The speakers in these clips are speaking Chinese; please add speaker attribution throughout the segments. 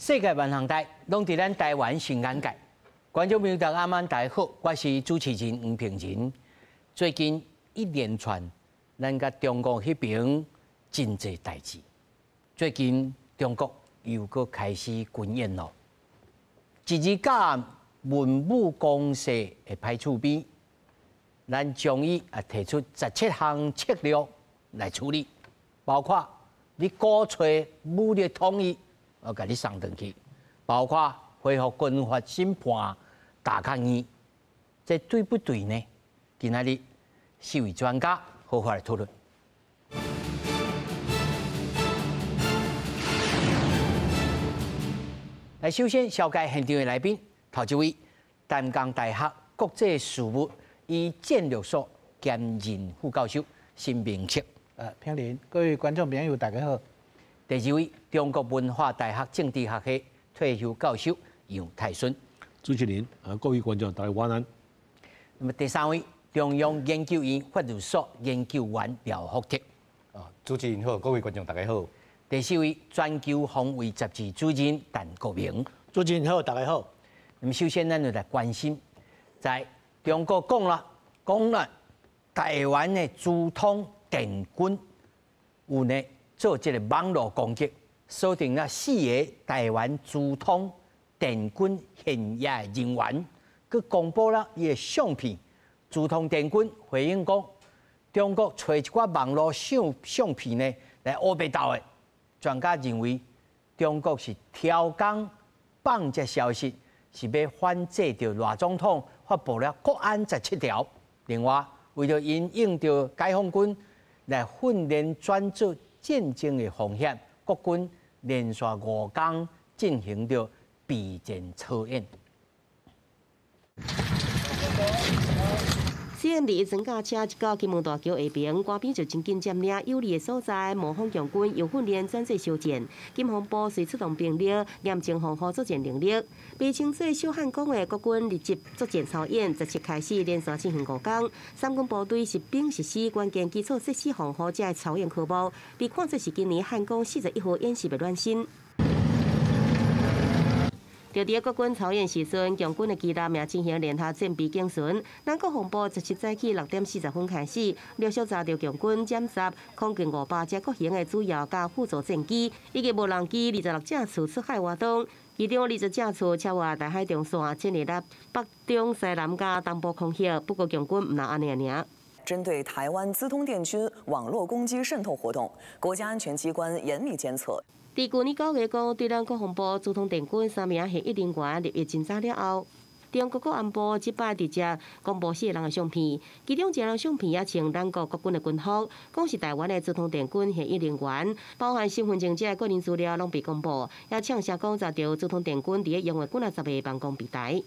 Speaker 1: 世界万行台拢伫咱台湾新眼界。观众朋友大家大家好，我是主持人黄平仁。最近一连串咱甲中国迄边真侪代志。最近中国又搁开始军演咯。一日甲文武公社的派出边，咱将伊提出17项策略来处理，包括你鼓吹武力统一，我甲你送回去；包括恢复军法审判大抗议，这对不对呢？今仔日4位专家好好来讨论。来，首先紹介現場的來賓，頭一位，淡江大學國際事務與戰略所兼任副教授辛明徹。
Speaker 2: 平林，各位觀眾朋友，大家好。
Speaker 1: 第二位，中國文化大學政治學系退休教授楊泰順。
Speaker 3: 主持人，各位觀眾，大家晚安。
Speaker 1: 那麼第三位，中央研究院法律所研究員廖福特。
Speaker 4: 主持人好，各位觀眾大家好。
Speaker 1: 第四位，全球防衛雜誌主任陳國明。
Speaker 2: 主持人好，大家好。
Speaker 1: 那麼首先，咱就來關心，在中國講了台灣的主統電軍有呢做這個網絡攻擊，鎖定了4個台灣主統電軍現役人員，佢公布了伊個相片。主統電軍回應講，中國找一寡網絡相片呢來烏白道的。專家認為，中國是挑工放這消息，是要反制着賴總統發布了國安17條。另外，為了因應着解放軍來訓練專做戰爭的風險，國軍連續5天進行着備戰操演。
Speaker 5: CMD 一裝甲車一到金門大橋下邊，官兵就真緊佔領有利的所在，模仿共軍又訓練專做修戰。金防部隨出動兵力，嚴正防護作戰能力。被稱作小漢江的國軍立即作戰操演，17開始連續進行5天。三軍部隊實兵實施關鍵基礎設施防護這操演科目，被看作是今年漢江41號演習的暖身。就喺國軍操演時陣，共軍的機艦也進行聯合戰備警巡。咱國防部17早起6點40分開始，陸續查到共軍殲殺空軍500隻各型的主要甲輔助戰機，以及無人機26架次出海活動。其中20架次超越大海中線，建立了北中西南甲東部空域。不過共軍唔能安尼爾。
Speaker 6: 針對台灣資通電軍網絡攻擊滲透活動，國家安全機關嚴密監測。
Speaker 5: 在去年9月講，對咱國防部資通電軍3名現役人員入獄偵查了後，中國國安部即擺直接公布4個人的相片，其中1人相片也穿咱國軍的軍服，講是台灣的資通電軍現役人員，包含身份證這個人資料攏被公布，也搶先講查到資通電軍佇用的幾10個辦公平台。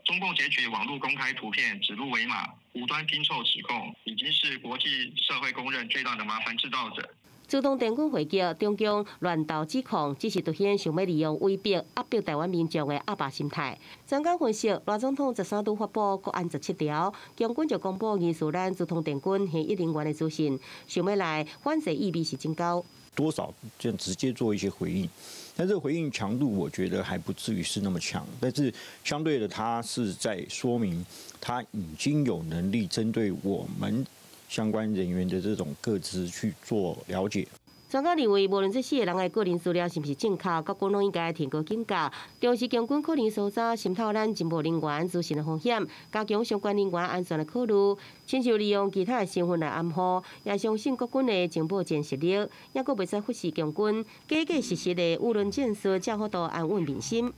Speaker 7: 中共截取網絡公開圖片，指鹿為馬，無端拼湊指控，已經是國際社會公認最大的麻煩製造者。
Speaker 5: 資通電軍回擊中共亂投指控，只是凸顯想要利用威逼壓迫台灣民眾的壓霸心態。專家分析，賴總統13度發布國安17條，共軍就公布疑似咱資通電軍現役人員的資訊，想要來反制意味是真高。
Speaker 8: 多少就直接做一些回應，但這個回應強度我覺得還不至於是那麼強，但是相對的，它是在說明他已經有能力針對我們相關人員的這種個資去做了解。
Speaker 5: 專家認為，無論這4個人的個人資料是不是正確，國軍攏應該提高警覺，重視共軍可能搜查、滲透咱情報人員資訊的風險，加強相關人員安全的考慮，親像利用其他的身份來暗號，也相信國軍的情報戰實力，也閣袂使忽視共軍假假實實的輿論建設，才好度安穩民心。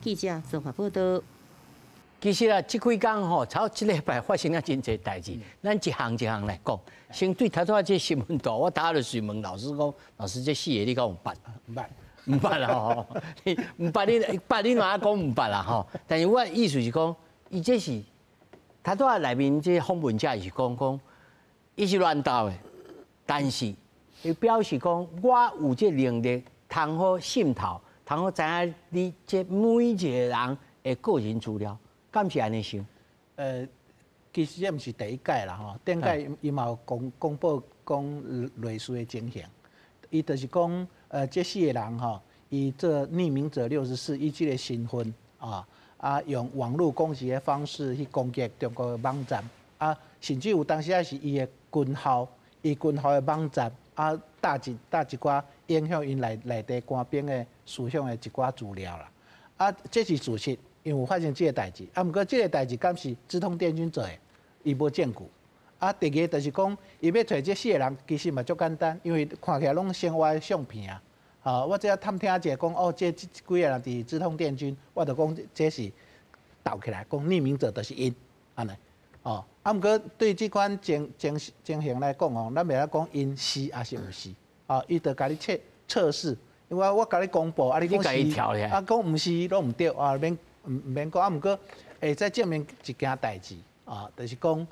Speaker 5: 記者綜合報道。
Speaker 1: 其實啊，這幾天吼，超這禮拜發生了真濟代志，咱一項一項來講。先對頭頭這新聞圖，我打了詢問老師講，老師這4個你講有捌？唔捌啦吼，唔捌你嘛講唔捌啦吼。但是我意思是講，伊這是頭頭內面這訪問者是講，伊是亂鬥的，但是伊表示講，我有這能力，通好滲透，通好知影你這每一個人的個人資料。敢是安尼想？
Speaker 2: 其實這毋是第一屆啦吼，頂屆伊嘛有公布講類似的情形，伊就是講，這4個人吼，以这匿名者64以这个身份用网络攻击的方式去攻击中国的网站甚至有当时也是伊的军校，伊军校的网站搭一寡影响因内底官兵的思想的一寡资料啦。这是事实，因为有发生这个代志。不过这个代志敢是资通电军做的，伊无证据。第二就是讲，伊要找这4个人，其实嘛足简单，因为看起来拢生活的相片我只要探听一下讲，这几个人伫资通电军，我就讲这是斗起来，讲匿名者就是因安尼。不过对这款情形来讲咱袂晓讲因是还是毋是伊就甲你测试，因为我甲你公布你讲是，讲毋是拢毋对免讲不过会再证明一件代志就是讲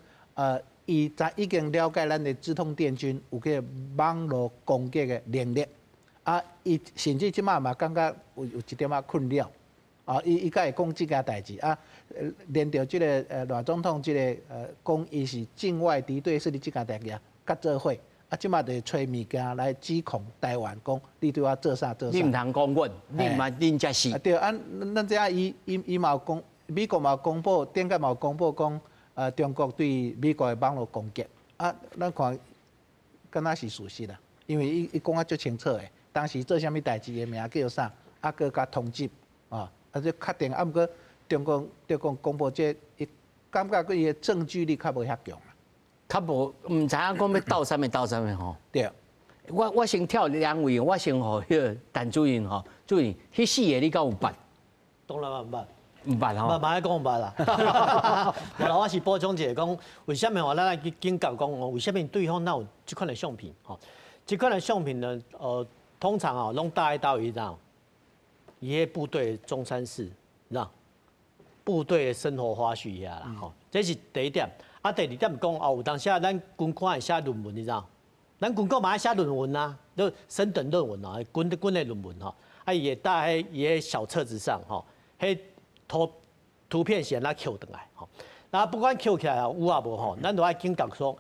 Speaker 2: 伊已经了解咱的资通电军有个网络攻击的能力伊甚至即马嘛感觉有一点困扰。伊才会讲即件代志连着即个赖总统即个讲伊是境外敌对势力即件代志甲做伙即马就找物件来指控台湾，讲你对我做啥。
Speaker 1: 你唔通讲阮，你嘛恁才是。
Speaker 2: 对，咱这伊嘛有公，美国嘛有公布，顶个嘛有公布讲中国对美国的网络攻击咱看敢若是事实啦，因为伊讲足清楚的，当时做啥物代志的名叫啥，佮甲通缉这确定不过中共公布这，感觉伊的证据力较无遐强
Speaker 1: 较无唔知影讲要斗啥物吼。
Speaker 2: 对，
Speaker 1: 我先跳2位，我先互迄个陈主任吼，主任，迄4个你敢有捌？
Speaker 9: 当然毋捌。
Speaker 1: 唔捌吼。
Speaker 9: 慢慢讲唔捌啦。无啦，我是补充一下讲，为什么咱来去警觉讲为什么对方有这款的相片？这款的相片呢，通常拢大概到伊怎？伊迄部队中山市，让部队的生活花絮遐啦，这是第一点。第二点讲有当时咱军官会写论文，你知道？咱军官嘛爱写论文就升等论文军的论文伊会搭迄伊个小册子上迄图片先拉 Q 转来那不管 Q 起来有啊无咱都爱警觉说，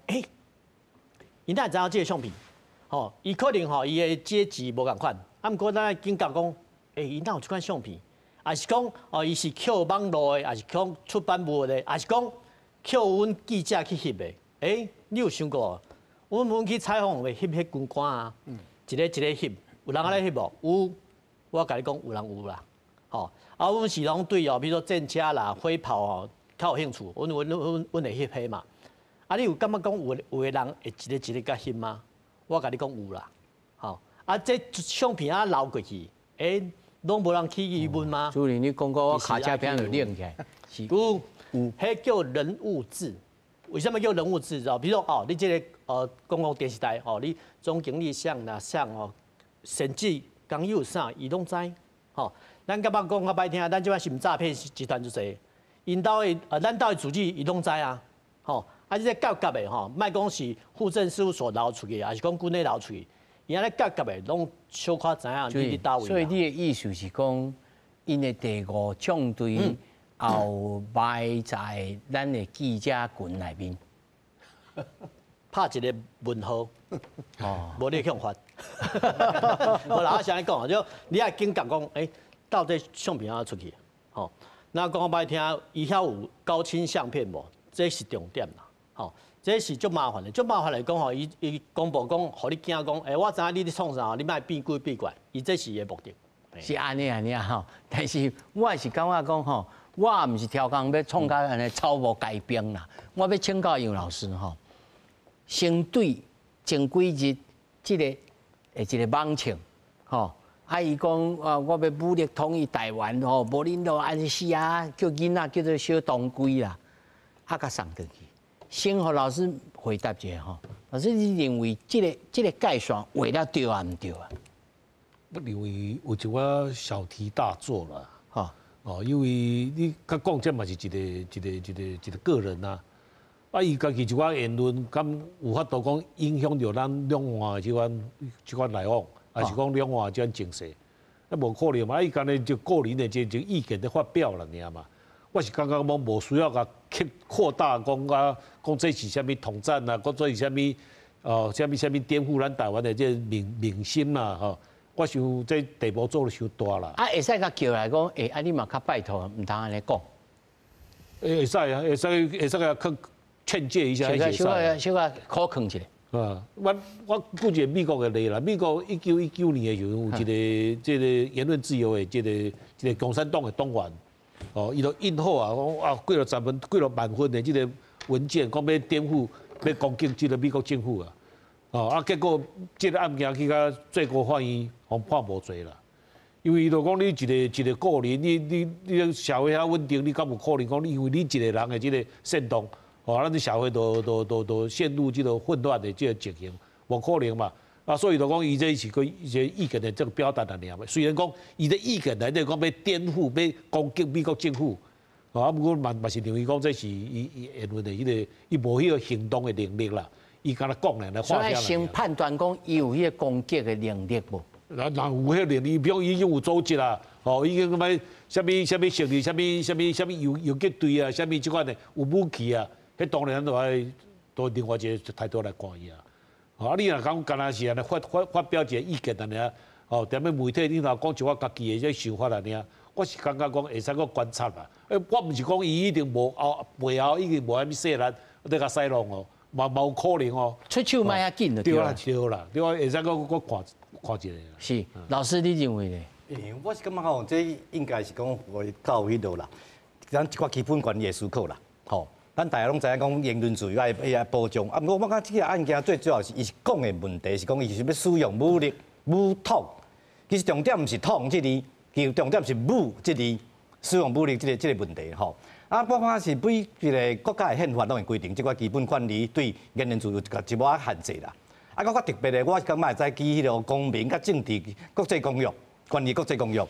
Speaker 9: 伊哪会知影这个相片？伊可能伊的阶级无共款，不过咱爱警觉讲。伊哪有这款相片？还是讲伊是扣网络的，还是讲出版物的，还是讲扣阮记者去翕的？你有想过？阮去采访的翕迄军官一个翕，有人安尼翕无？有，我甲你讲，有人有啦。阮是拢对比如说战车啦、火炮较有兴趣，阮会翕迄嘛。你有感觉讲有的人会一个甲翕吗？我甲你讲有啦。这相片留过去，拢无人去疑问吗？
Speaker 1: 主任，你讲过我卡车片就拎起来，是
Speaker 9: 有，迄叫人物志。为什么叫人物志？比如说你这个公共电视台你总经理啥甚至刚有啥，伊拢知。咱甲讲较歹听，咱即摆是诈骗集团就侪，因兜的咱兜的主机伊拢知这些夹的莫讲是户政事务所流出去，还是讲军内流出去。伊安尼夹的拢小可知影，你伫倒位。
Speaker 1: 所以你的意思是讲，因的第5纵队后埋在咱的记者群内面，
Speaker 9: 拍一个问号，无你向法。无啦，我先来讲就你爱警觉讲，到底相片怎出去？那讲歹听，伊遐有高清相片无？这是重点啦。这是足麻烦的，足麻烦来讲伊公布讲，互你惊讲，我知影你咧创啥，你莫变鬼变怪，伊这是伊的目的。
Speaker 1: 是安尼但是我是感觉讲我毋是挑工要创甲安尼草木皆兵啦，我要请教杨老师先对前几日一个网庆伊讲我要武力统一台湾无恁都安尼死叫囡仔叫做小当归啦，甲送转去。先和老师回答一下老师，你认为这个概算画了对啊唔对啊？
Speaker 3: 我认为有一寡小题大做啦，因为你甲讲这嘛是一个个人伊家己一寡言论，敢有法度讲影响到咱两岸的这款来往，还是讲两岸这款情势？无可能嘛！伊干呢就个人的这意见在发表了尔嘛。我是感觉讲无需要甲扩大讲这是啥物统战讲这是啥物什么颠覆咱台湾的这民心啦我想这地步做得伤大啦。
Speaker 1: 啊，会使甲叫来讲，啊，你嘛较拜托，唔通安尼讲。
Speaker 3: 会使啊，会使甲劝诫一下，
Speaker 1: 小可考劝一下。
Speaker 3: 啊，我估计美国的例啦，美国1919年的时候有一个这个言论自由的一个共产党的党员，哦，伊就印好啊，讲啊几落万份的这个文件，讲要颠覆、要攻击这个美国政府啊，哦啊，结果这个案件去到最高法院，互判无罪啦。因为伊就讲你一个个人，你社会遐稳定，你敢有可能讲你因为你一个人的这个煽动？哦，咱这社会都陷入这个混乱的这个情形，无可能嘛。啊，所以就讲伊这是个一些意见的这个表达而嘛。虽然讲伊的意见内底讲要颠覆、要攻击美国政府，啊，不过嘛是认为讲这是伊言论的伊无迄个行动的能力啦。伊敢若讲咧，
Speaker 1: 所以先判断讲伊有迄个攻击的能力无？
Speaker 3: 人有迄个能力，比如伊已经有组织啦，哦，已经什么成立什么游击队啊，什么即款的有武器啊。迄当然都另外一个态度来看伊啊。啊，你若讲干那是安尼发表一个意见安尼啊，哦，踮咧媒体里头讲一我家己的这想法安尼啊，我是感觉讲会使个观察啦。我毋是讲伊一定无背后已经无安尼说力，在甲使弄哦，嘛有可能哦。
Speaker 1: 出手卖遐紧就对啦。
Speaker 3: 对啦，对啊，会使个看一下。
Speaker 1: 是，老师你认为呢？
Speaker 4: 我是感觉吼，这应该是讲会到迄度啦，咱一寡基本权利的思考啦，吼。咱大家拢知影讲言论自由要保障，啊，不过我感觉这个案件最主要是伊是讲的问题是讲伊是要使用武力、武统，其实重点毋是统这字，其重点是武这字，使用武力这个问题吼。啊，包括是每一个国家的宪法拢会规定，即个基本权利对言论自由一寡限制啦。啊，我特别的，我感觉会使记迄个公民甲政治国际公约、权利国际公约。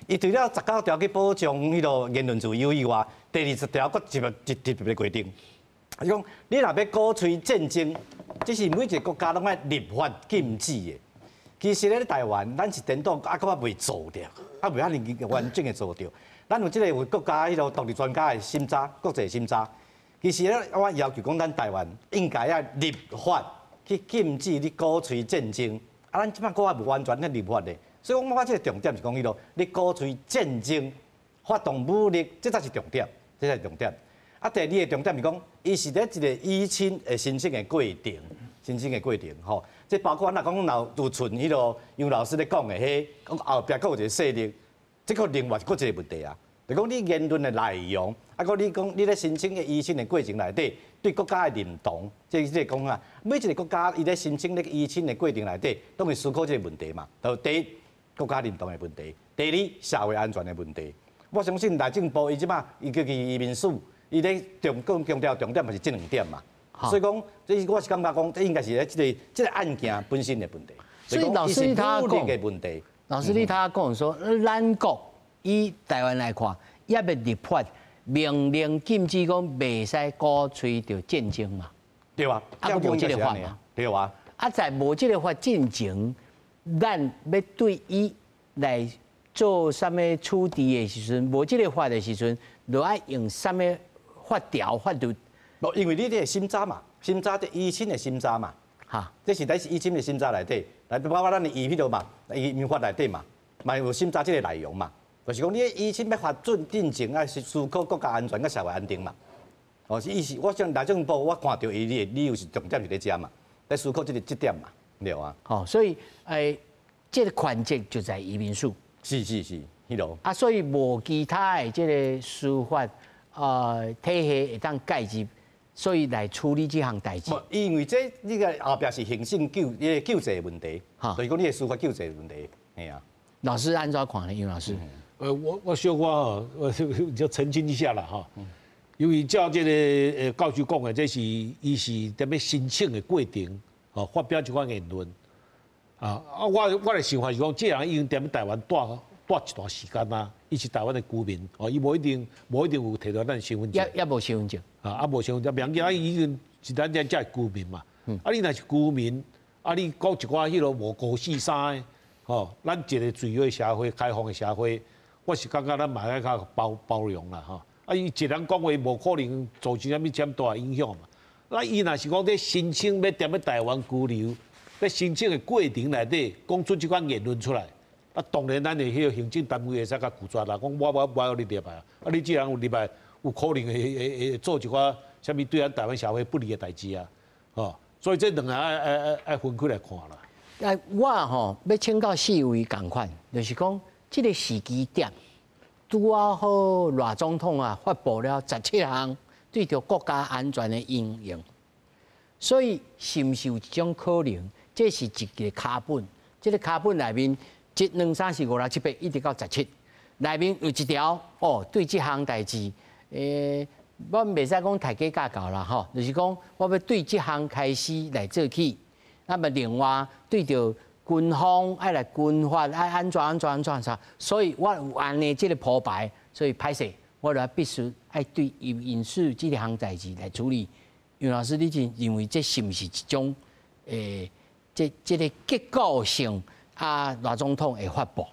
Speaker 4: 伊除了19条去保障迄个言论自由以外，第20条佫特别规定，伊讲你若要鼓吹战争，这是每一个国家拢爱立法禁止的。其实咧，台湾咱是颠倒啊，佫未做着，啊未遐尼完整的做着。咱有即个国家迄个独立专家的审查，国际审查。其实咧，我要求讲咱台湾应该要立法去禁止你鼓吹战争，啊，咱即摆国家无完全咧立法的。所以我这个重点是讲迄落，你鼓吹战争、发动武力，这才是重点，这才是重点。啊，第二个重点是讲，伊是咧一个依亲的申请的过程，吼。这包括咱讲有存迄落杨老师咧讲的，迄后壁佫有一个势力，这个另外佫一个问题啊。就讲你言论的内容，啊，佫你讲你咧申请的依亲的过程内底，对国家的认同，即个讲啊，每一个国家伊咧申请咧依亲的过程内底，都会思考这个问题嘛。就第一，国家认同的问题；第二，社会安全的问题。我相信内政部伊即马伊叫伊移民署，伊咧强调重点嘛是这两点嘛。所以讲，这我是感觉讲，这应该是咧这个案件本身的问题。
Speaker 1: 所以老师他讲
Speaker 4: 的问题，
Speaker 1: 老师他讲说，咱国以台湾来看，也要立法明令禁止讲袂使鼓吹着战争嘛。
Speaker 4: 对啊，
Speaker 1: 啊，无这个法嘛。
Speaker 4: 对啊。
Speaker 1: 啊，在无这个法进前，咱要对伊来做啥物处置的时阵，无这个法的时阵，就爱用啥物法条法律。
Speaker 4: 无，因为你这个审查嘛，审查这依亲的审查嘛，
Speaker 1: 哈，
Speaker 4: 这是在依亲的审查内底，来包括咱的移迄度嘛，移民法内底嘛，嘛有审查这个内容嘛，就是讲你依亲要发准进程啊，是思考国家安全甲社会安定嘛。哦，是意思，我想内政部我看到伊的理由是重点是咧遮嘛，在思考这点嘛，对啊。
Speaker 1: 哦，所以这个权责就在移民署。
Speaker 4: 是，迄度。
Speaker 1: 啊，所以无其他的这个司法体系会当介入。所以来处理这项代志。
Speaker 4: 因为这个后壁是刑事救济的问题，所以讲你的司法救济的问题，系啊。
Speaker 1: 老师按照看呢，杨老师。
Speaker 3: 我小可我就澄清一下啦哈。因为照这个教授讲的，这是伊是踮咧申请的过程，哦，发表这款言论。我的想法是讲，这人已经踮咧台湾住一段时间啦，伊是台湾的居民，哦，伊无一定有摕到咱身份证。
Speaker 1: 也无身份证。
Speaker 3: 无身份证，明仔已经是咱遮的居民嘛。啊，你若是居民，啊，你讲一寡迄落无顾四三的，吼，咱一个自由的社会、开放的社会，我是感觉咱嘛要较包容啦，吼。啊，伊一人讲话无可能造成啥物大影响嘛。那伊若是讲在申请要踮咧台湾居留，在申请的过程内底，讲出这款言论出来，啊，当然咱的迄个行政单位会使甲拒绝啦，讲我要你入来啊，啊，你既然有入来，有可能会做一寡啥物对咱台湾社会不利的代志啊，哦，所以这两个爱分开来看啦。
Speaker 1: 我吼要请教四位共款，就是讲这个时机点，拄好赖总统啊发布了17项对着国家安全的应用，所以是毋是有一种可能？这是一个卡本，这个卡本内面1、2、3、4、5、6、7、8一直到17，内面有一条哦，对这项代志，我袂使讲太假教啦吼，就是讲我要对这项开始来做起，那么另外对着军方爱来军法爱安全啥，所以我有安尼这个铺排，所以歹势，我就必须爱对因事这项代志来处理。杨老师，你认为这是毋是一种这个结构性啊？赖总统会发布？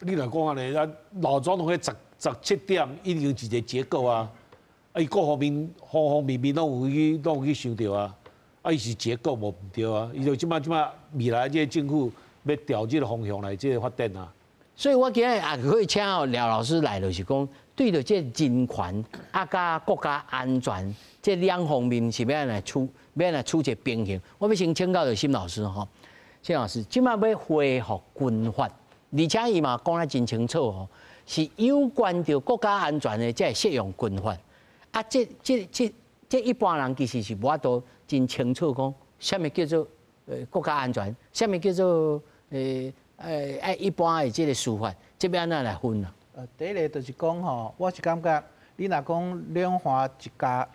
Speaker 3: 你来讲安尼，咱赖总统迄17点一定是一个结构啊，啊，伊各方面拢有去想到啊，啊，伊是结构无毋对啊，伊就即摆未来这个政府要调这个方向来这个发展啊。
Speaker 1: 所以我今日也可以请廖老师来，就是讲对着这人权啊，甲国家安全这两方面是要来处一个平衡。我要先请教心老师吼，心老师，即摆要恢复军法，而且伊嘛讲得真清楚吼，是有关着国家安全的才会适用军法。啊，这一般人其实是无法度真清楚讲，什么叫做国家安全，什么叫做一般的这个司法，这边安怎来分啊？
Speaker 2: 第一个就是讲吼，我是感觉你若讲两岸一家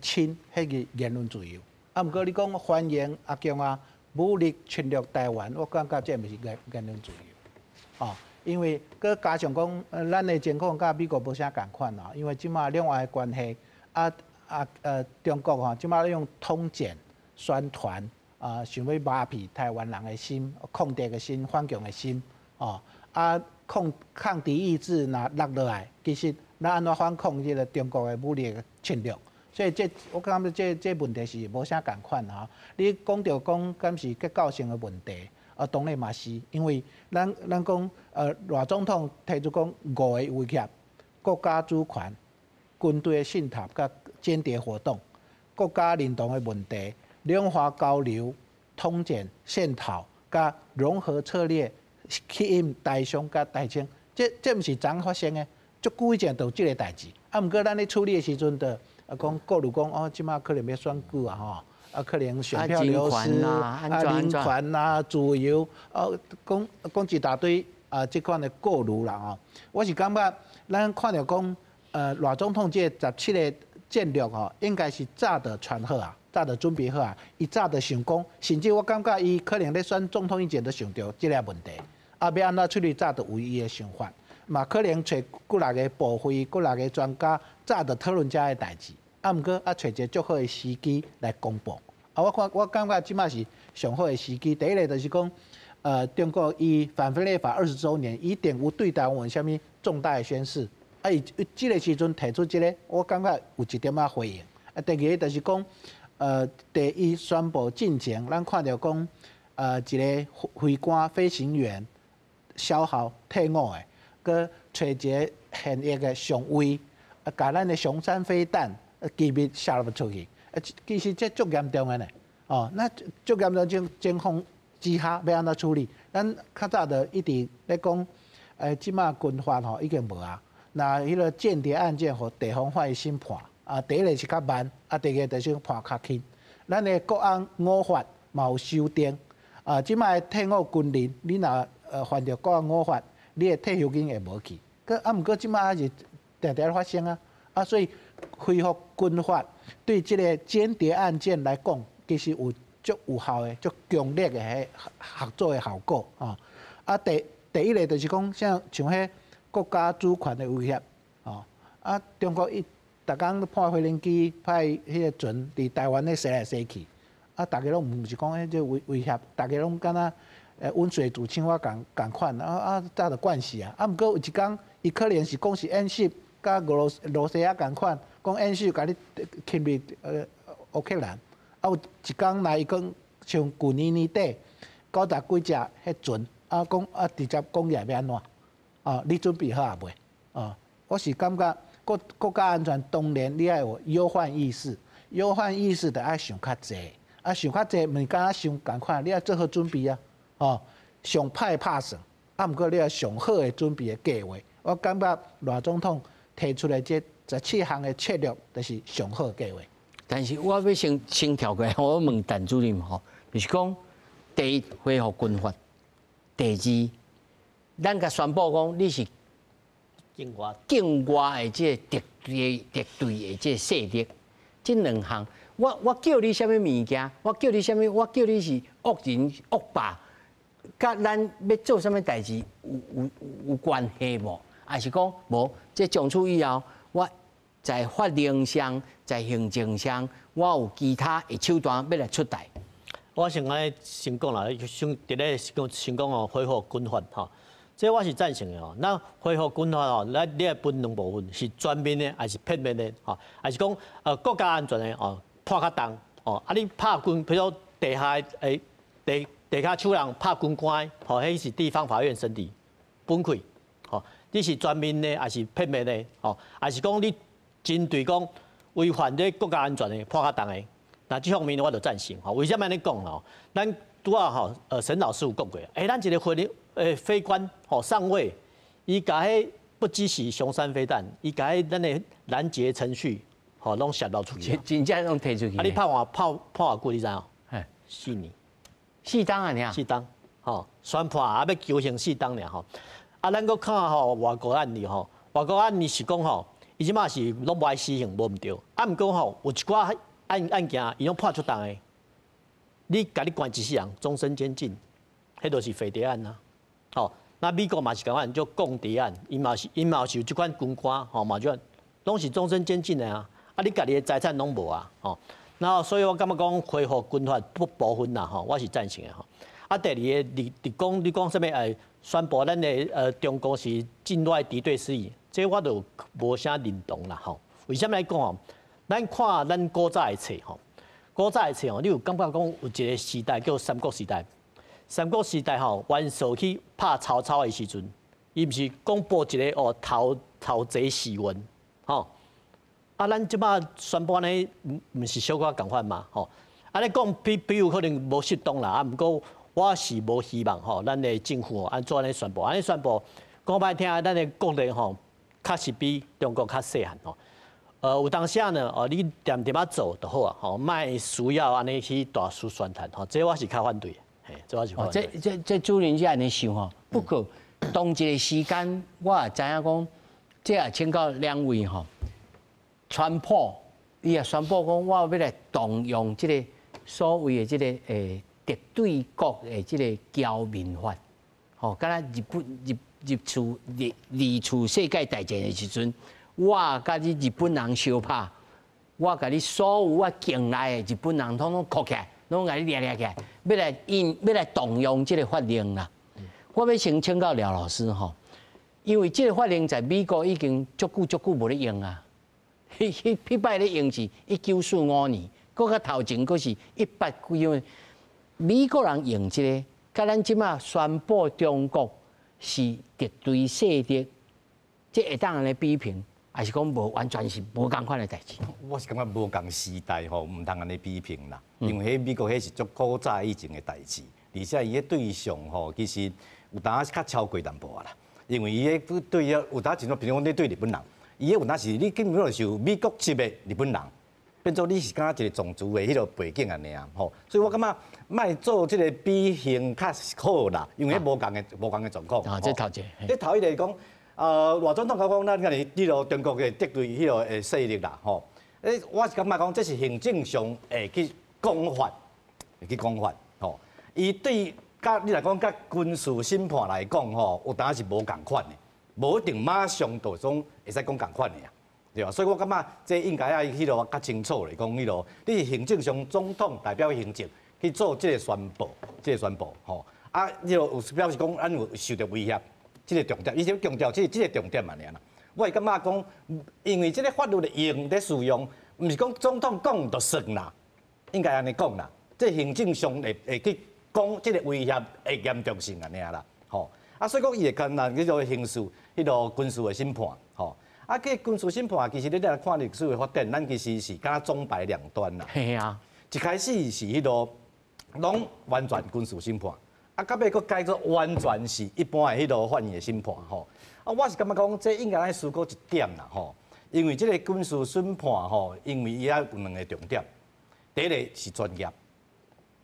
Speaker 2: 亲，迄个言论自由。啊，毋过你讲欢迎阿强啊，武力侵略台湾，我感觉这毋是言论自由。哦，因为佮加上讲，咱的情况甲美国无啥共款啊，因为即马两岸的关系，中国吼，即马用通奸宣传啊，想要麻痹台湾人的心、抗敌的心、反共的心，哦，抗敌意志若落落来，其实咱安怎反抗这个中国的武力的侵略？所以我感觉这问题是无啥共款哈。你讲到讲敢是结构性的问题，当然嘛是，因为咱讲赖总统提出讲5个威胁：国家主权、军队的信塔、甲间谍活动、国家认同的问题、两岸交流、通奸、渗透、甲融合策略。吸引台商甲台青，这毋是昨发生的，足久以前就有这个代志。啊，毋过咱咧处理的时阵，就讲各路讲哦，即马可能要选举啊，吼，啊可能选票流失人权啊，自由，讲一大堆即款的过路啦吼。我是感觉咱看到讲赖总统这17个战略吼，应该是早的传好啊。早就准备好啊！伊早就想讲，甚至我感觉伊可能咧选总统以前就想到这个问题，啊，要安怎处理早就有伊的想法，嘛可能找几6个部会、几6个专家早就讨论这个代志，啊，毋过找一个足好的时机来公布。啊，我感觉即马是上好的时机。第一个就是讲，中国伊反分裂法20周年，一定有对台湾有啥物重大的宣示，啊，伊这个时阵提出这个，我感觉有一点回应。啊，第二个就是讲。第一宣布进前，咱看到讲，一个飞官飞行员消耗退伍的，佮找一个现役的上尉，甲咱的雄山飞弹机密泄露出去，其实这足严重的呢。哦，那足严重情况之下要安怎处理？咱较早就一直咧讲，即马军法吼已经无啊，那迄个间谍案件和地方法院判。啊，第一个是较慢，啊，第二个就是判较轻。咱的国安5法嘛有修订，啊，即摆退伍军人，你若犯着国安5法，你的退休金会无去。毋过即摆是常常发生啊，啊，所以恢复军法对即个间谍案件来讲，其实有足有效的、足强烈的迄合作的效果啊。啊，第一个就是讲像迄国家主权的威胁，啊，中国逐工派飞行机、派迄个船伫台湾咧驶来驶去，啊，大家拢毋是讲迄个威胁，大家拢敢若温水煮青蛙共款，早就惯死啊。啊，毋过有一工，伊可能是讲是演习，甲俄罗斯啊共款，讲演习甲你侵入乌克兰。啊，有一工来伊讲像旧年底， 90几只迄船，讲直接讲也要安怎？你准备好啊未？我是感觉国家安全当然你要有忧患意识，忧患意识就要想较济，想较济，毋是敢若想共款，你要做好准备啊，上歹拍算，毋过你要上好的准备的计划。我感觉赖总统提出来这17项的策略，就是上好的计划。
Speaker 1: 但是我要先跳过来，我问陈主任吼，就是讲第一恢复军法，第二，咱甲宣布讲你是境外的这敌对的这势力，这两项，我叫你什么物件？我叫你什么？我叫你是恶人恶霸，甲咱要做什么代志有关系无？还是讲无？这从此以后，我在法令上、在行政上，我有其他的手段要来出台。
Speaker 9: 我先讲啦，先讲哦，恢复军法吼，这我是赞成的哦。咱恢复军法哦，你要分两部分，是全面的还是片面的？吼，还是讲国家安全的哦，拍较重哦。你拍军，譬如地下地下手人拍军官，吼，迄是地方法院审理分开，吼。你是全面的还是片面的？吼，还是讲你针对讲违反这国家安全的拍较重的？那这方面我就赞成吼。为什么安尼讲咯？咱拄啊吼，沈老师有讲过，咱一个飞官吼上尉，伊甲迄不支持雄山飞弹，伊甲迄咱的拦截程序吼拢泄露出去，
Speaker 1: 真正拢提出去。
Speaker 9: 你判偌久你知哦？4年
Speaker 1: ，4档啊尔。
Speaker 9: 4档，吼，宣判啊要求刑4档尔吼。咱搁看吼外国案例吼，外国案例是讲吼，伊即马是拢无爱死刑，无毋对。毋过吼，有一寡案件伊拢判出重的，你甲你关一世人，终身监禁，迄著是飞碟案呐。吼，那美国嘛是共款，叫共谍案，因嘛是有即款军官吼嘛，就拢是终身监禁的啊。你家己的财产拢无啊，吼。然后所以我感觉讲恢复军法部分啦，吼，我是赞成的吼。第二个，你讲什么？宣布咱的中国是境外敌对势力，这我就无啥认同啦吼。为什么来讲哦？咱看咱古早的册吼，古早的册吼，你有感觉讲有一个时代叫三国时代。三国时代吼，袁绍去拍曹操的时阵，伊毋是公布一个讨贼檄文吼。咱即摆宣布安尼，毋是小可共款嘛吼。安尼讲比如可能无适当啦，毋过。我是无希望吼，咱的政府安怎安尼宣布？安尼宣布讲歹听，咱的国力吼，确实比中国较细汉吼。有当时呢，你点啊做就好啊，吼，莫需要安尼去大肆宣传吼，这我是较反对的，嘿，这我是反对。
Speaker 1: 这主任是安尼想吼，不过当一个时间，我也知影讲，这也请教两位吼，川普伊也宣布讲，我要来动用这个所谓的这个敌对国的这个侨民法，吼，敢若日本离处世界大战的时阵，我甲你日本人相拍，我甲你所有我境内的日本人统统铿起来，拢甲你抓起来，要来动用这个法令啦。我要先请教廖老师吼，因为这个法令在美国已经足久无咧用啊，迄摆咧用是1945年，搁较头前搁是100几年。美国人用这个，甲咱即马宣布中国是敌对势力，这会当安尼比评，还是讲无完全是无共款的代志？
Speaker 4: 我是感觉无共时代吼，唔通安尼比评啦。因为迄美国迄是足古早以前的代志，而且伊迄对象吼，其实有当是较超过淡薄啦。因为伊迄对有当真种，比如讲你对日本人，伊迄有当是你根本就是美国籍的日本人。变做你是敢若一个种族的迄个背景安尼啊，吼，所以我感觉莫做即个比型较好啦，因为无共的状况。
Speaker 1: 啊，这头一，
Speaker 4: 这头一个讲，外总统讲咱迄个中国的敌对迄个势力啦，吼，我是感觉讲这是行政上会去讲法，吼，伊对甲你来讲甲军事审判来讲，吼，有当是无共款的，无一定马上就总会使讲共款的啊。对吧？所以我感觉这应该要迄落较清楚来讲，迄落你是行政上总统代表行政去做这个宣布，吼啊，迄落有表示讲，咱有受到威胁，这个重点，伊就强调这个重点嘛，尔啦。我是感觉讲，因为这个法律的用在使用，毋是讲总统讲就算啦，应该安尼讲啦。这行政上会去讲即个威胁的严重性安尼啦，吼。啊，所以讲伊会艰难去做刑事、迄个军事的审判，吼。啊，这军事审判其实你来看历史的发展，咱其实是敢中败两端啦。
Speaker 1: 嘿啊，
Speaker 4: 一开始是迄个拢完全军事审判，啊，到尾佫改做完全是一般的迄个法院的审判，吼。啊，我是感觉讲，这应该来思考一点啦，吼。因为这个军事审判，吼，因为伊遐有两个重点，第一个是专业，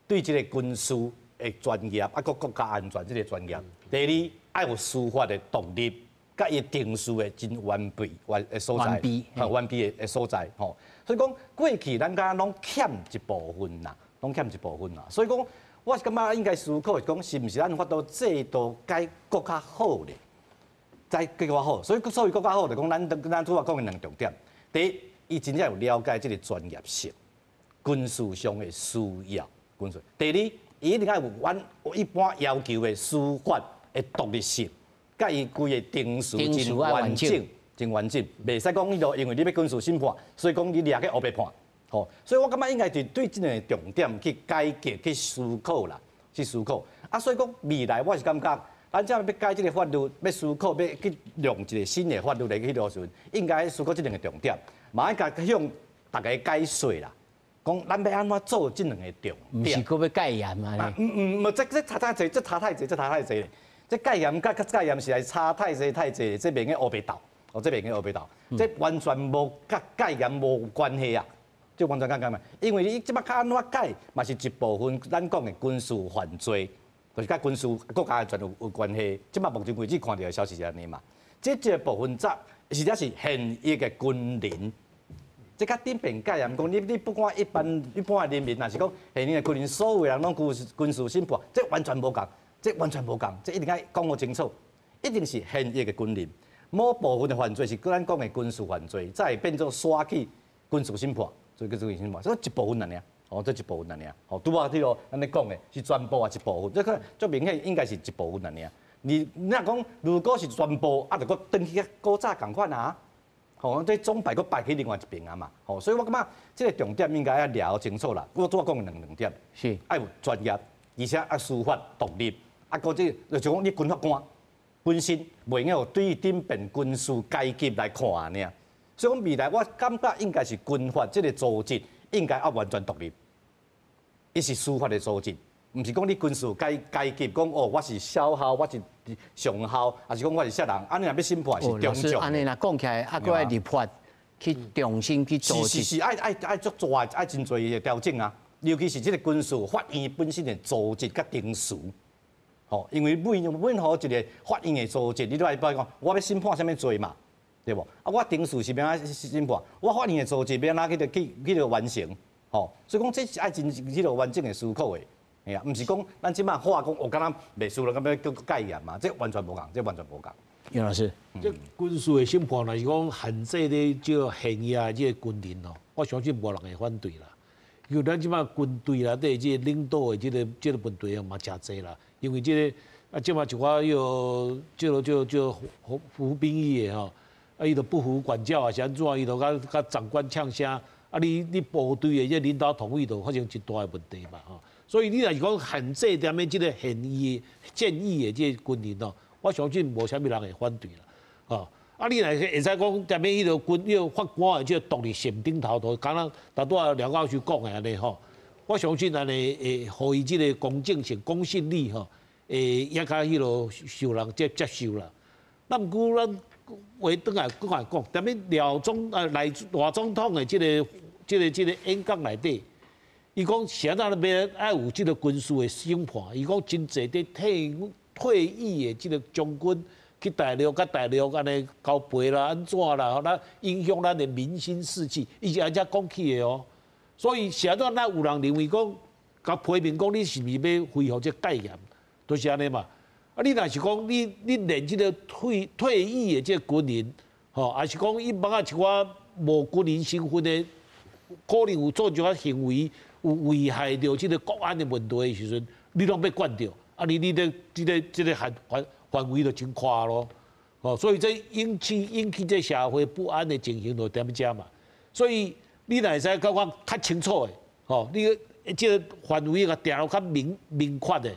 Speaker 4: 对这个军事的专业，啊，佮国家安全这个专业。第二，爱有司法的独立，甲伊定数的真完备的所在，完备的所在，吼。所以讲过去咱敢拢欠一部分啦，拢欠一部分啦。所以讲，我是感觉应该思考讲，是毋是咱法度制度改更较好咧？再更较好，所以更较好就讲咱拄仔讲的两个重点。第一，伊真正有了解这个专业性，军事上的需要，军事。第二，伊一定要有一般要求的司法的独立性，甲伊规个定数真完整，真完整，袂使讲迄个因为你要军事审判，所以讲你掠去黑白判，吼。所以我感觉应该是对这个重点去改革、去思考啦，去思考。啊，所以讲未来我是感觉。咱只要改这个法律，要思考，要去用一个新的法律来去落实，应该思考这两个重点，嘛应该向大家解说啦。讲咱要安怎做这两个重点？
Speaker 1: 唔是搁要戒严嘛？
Speaker 4: 这差太济，这差太济，这差太济咧。这戒严甲戒严是来差太济太济，这边嘅黑白斗，哦，这边嘅黑白斗，这完全无甲戒严无关系啊！这完全甲戒严，因为你即摆较安怎改，嘛是一部分咱讲的军事犯罪。就是甲军事国家安全有关系，即摆目前为止看到的消息是安尼嘛。这一个部分实则是现役的军人，即甲顶边戒严讲，你不管一般的人民，若是讲现役的军人，所有人拢军事审判，这完全无共，这完全无共，这一定要讲好清楚，一定是现役的军人。某部分的犯罪是咱讲的军事犯罪，再变做刷去军事审判，所以叫军事审判，所以一部分尔。哦，这一部分尔，哦，拄啊，迄个咱咧讲的是全部啊一部分，这个最明显应该是一部分尔。你若讲如果是全部，啊，就搁登去古早共款啊，吼，这总摆搁摆去另外一边啊嘛，吼，所以我感觉这个重点应该要聊清楚啦。我拄啊讲的两点，
Speaker 1: 是
Speaker 4: 要有专业，而且要司法独立，啊，搁这就讲你军法官本身袂用对于顶边军事阶级来看尔。所以讲未来我感觉应该是军法这个组织。应该要完全独立，伊是司法的组织，毋是讲你军事阶级讲哦，我是小校，我是上校，还是讲我是啥人？安尼若要审判是中将。
Speaker 1: 安尼若讲起来，啊，搁爱立法去重新去组织。
Speaker 4: 是爱足大，爱真侪嘅调整啊。尤其是这个军事法院本身的组织甲定数，吼，因为任何一个法院的组织，你都爱讲，我要审判啥物罪嘛？对无？啊，我定数是要安审判，我法院的组织要安去完成，吼。所以讲这是爱真迄个完整的思考的，哎呀，毋是讲咱即摆话讲，我敢若袂输了，咁要叫戒严嘛？这完全无共，这完全无共。
Speaker 1: 杨老师，
Speaker 3: 这军事的审判，若是讲限制咧，这现役的这个军人哦，我相信无人会反对啦。因为咱即摆军队内底这领导的这个问题嘛真济啦，因为这个啊，即摆就我就服兵役的吼。啊，伊就不服管教啊，是安怎？伊就甲长官呛声，啊，你部队的这领导统一就发生一大的问题嘛，吼。所以你若是讲限制踮咧即个现役建议的这军人哦，我相信无啥物人会反对啦，吼。啊，你若会使讲踮咧迄个法官的这独立性顶头，就敢若大多廖教授讲的安尼吼，我相信安尼会互伊即个公正性、公信力吼，也较迄落受人接受啦。那毋过咱。话倒来讲，踮咧廖总统的这个演讲内底，伊讲现在要爱有这个军事的审判，伊讲真侪伫退役的这个将军去大陆安尼交陪啦，安怎啦，那影响咱的民心士气，伊是安遮讲起的哦。所以现在咱有人认为讲，甲批评讲你是毋是要恢复这戒严，就是安尼嘛。啊，你若是讲你连即个退役的即个军人，吼，还是讲一般啊一寡无军人身份的，可能有做一寡行为有危害到即个国安的问题的时阵，你拢要管着，啊，你的即个范围就真宽咯，哦，所以这引起这社会不安的情形就踮遮嘛，所以你若会使甲我较清楚的，吼，你这个范围个定了较明确的，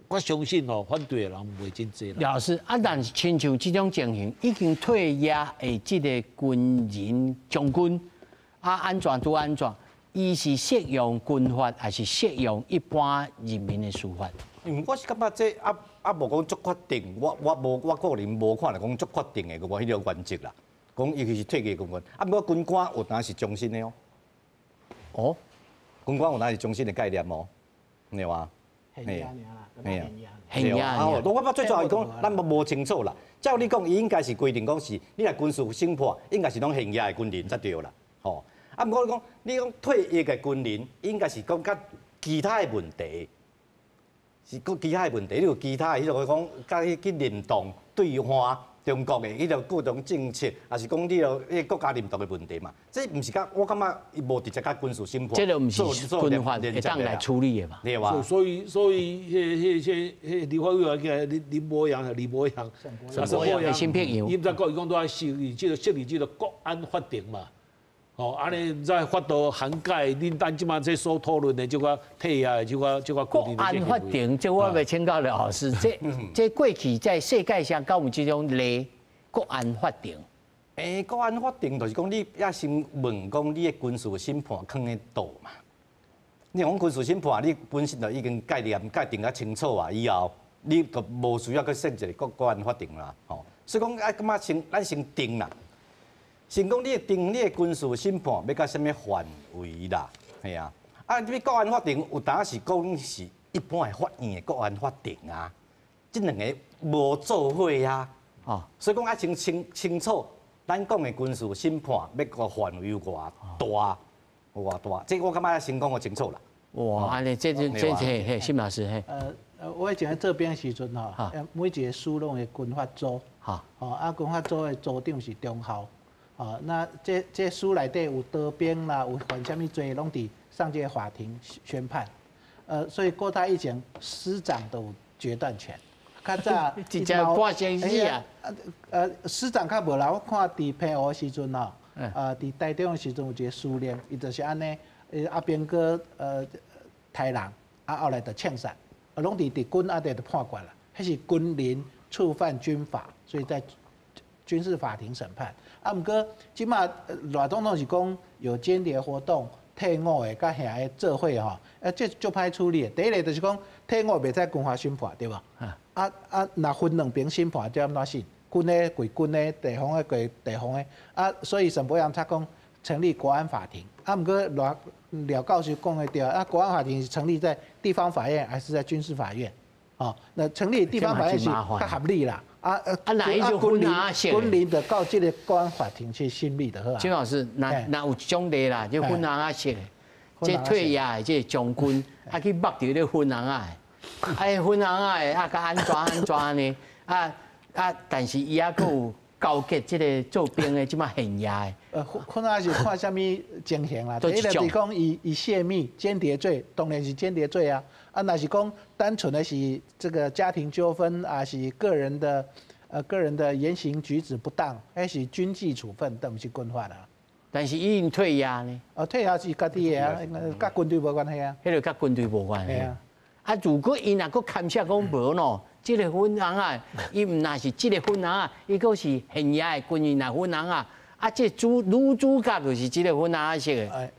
Speaker 3: 我相信哦，反对的人袂真济啦。
Speaker 1: 老师，但是亲像这种情形，已经退役的这个军人将军，安怎都安怎？伊是适用军法，还是适用一般人民的司法？
Speaker 4: 我是感觉这无讲足确定，我个人无看来讲足确定的，我迄个原则啦。讲尤其是退役军官，不过军官有当是终身的哦。哦，军官有当是终身的概念哦，对吗？
Speaker 2: 嘿啊，
Speaker 1: 嘿呀！
Speaker 4: 我最主要是讲，咱无清楚啦。照你讲，伊应该是规定讲是，你来军事审判，应该是拢现役的军人才对啦。吼，不过讲，你讲退役的军人，应该是讲甲其他的问题，是讲其他的问题，你有其他的迄种讲，甲去联动对话中国的迄种各种政策，还是讲你迄国家认同的问题嘛？这毋是甲我感觉伊无直接甲军事审判，
Speaker 1: 这个毋是军法会当来处理的嘛？
Speaker 3: 对吧？所以，立法委员林博洋、
Speaker 1: 新片
Speaker 3: 伊毋知讲伊讲都要设立这个国安法庭嘛？哦，安尼再法度涵盖恁咱即马这所讨论的这个退役的这个
Speaker 1: 国安法庭，这我未请教老师，这过去在世界上有这种例国安法庭？
Speaker 4: 国安法庭就是讲你要先问讲你的军事审判放在倒嘛？你讲军事审判，你本身就已经界定较清楚啊，以后你就无需要去设一个国安法庭啦。吼，所以讲感觉咱先定啦。先讲你定你的军事审判要到什么范围啦？系啊，你国安法庭有当是讲是一般的法院的国安法庭啊，这两个无做伙啊。哦，所以讲先清楚，咱讲的军事审判要个范围有偌大，这我感觉先讲个清楚啦。
Speaker 1: 哇，安尼这新老师嘿。
Speaker 2: 我以前在这边时阵吼，每一个署拢会军法组，军法组的组长是中校。那这书内底有得兵啦，有犯什么罪，拢伫上届法庭宣判。所以国大以前师长都有决断权。较早
Speaker 1: 一只半仙死啊！
Speaker 2: 师长较无啦，我看伫平湖时阵吼，伫台中时阵有一个司令，伊就是安尼，阿兵哥杀人，后来就枪杀，拢伫军内底就判决啦，迄是军人触犯军法，所以在军事法庭审判。毋过即马赖总统是讲有间谍活动、退伍的甲遐的做伙吼，这足歹处理的。第一个就是讲退伍袂使军法审判，对无？若分两边审判，这安怎审？军的归军的，地方的归地方的。所以沈伯洋他讲成立国安法庭。毋过廖教授讲的对，国安法庭是成立在地方法院还是在军事法院？那成立地方法院是较合理啦。
Speaker 1: 哪一就分啊？
Speaker 2: 军人的到这个国安法庭去审理的好啊。
Speaker 1: 金老师，那有种例啦，就分人啊式的，这退役的这将军，去绑住咧分人啊的，分人啊的，甲安怎呢？但是伊还有交结这个做兵的，即马现役的。
Speaker 2: 分人是看什么情形啦？第一个是讲以泄密、间谍罪，当然是间谍罪啊。若是讲单纯的是这个家庭纠纷啊，是个人的言行举止不当，还是军纪处分，都不是军法啦。
Speaker 1: 但是伊已经退役呢？
Speaker 2: 退役是家己的啊，甲军队无关系啊。
Speaker 1: 迄个甲军队无关系。如果伊若佫牵涉讲无喏，这个分人啊，伊毋若是这个分人啊，伊佫是现役的军人来分人啊，这女主角就是这个分人啊式的。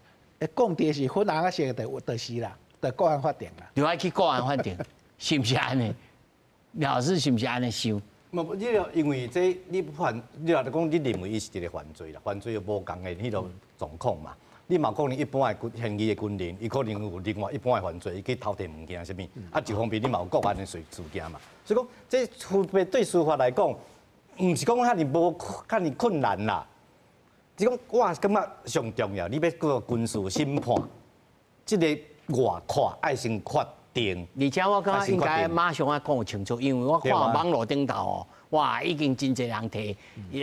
Speaker 2: 讲的是分人啊式的，就是啦。在国安法庭啦，
Speaker 1: 就爱去国安法庭，是不是安尼？老师是不是安尼想？
Speaker 4: 因为这你若讲你认为伊是一个犯罪啦，犯罪有无共的迄种状况嘛？你嘛可能一般的现役的军人，伊可能有另外一般的犯罪，伊去偷摕物件什么？一方面你嘛有国安的事件嘛？所以讲，这特别对司法来讲，毋是讲遐尼困难啦。是讲我感觉上重要，你要个军事审判，这个。外看爱先确定，
Speaker 1: 而且我感觉应该马上讲清楚，因为我看网络顶头哦，哇，已经真侪人提，
Speaker 4: 因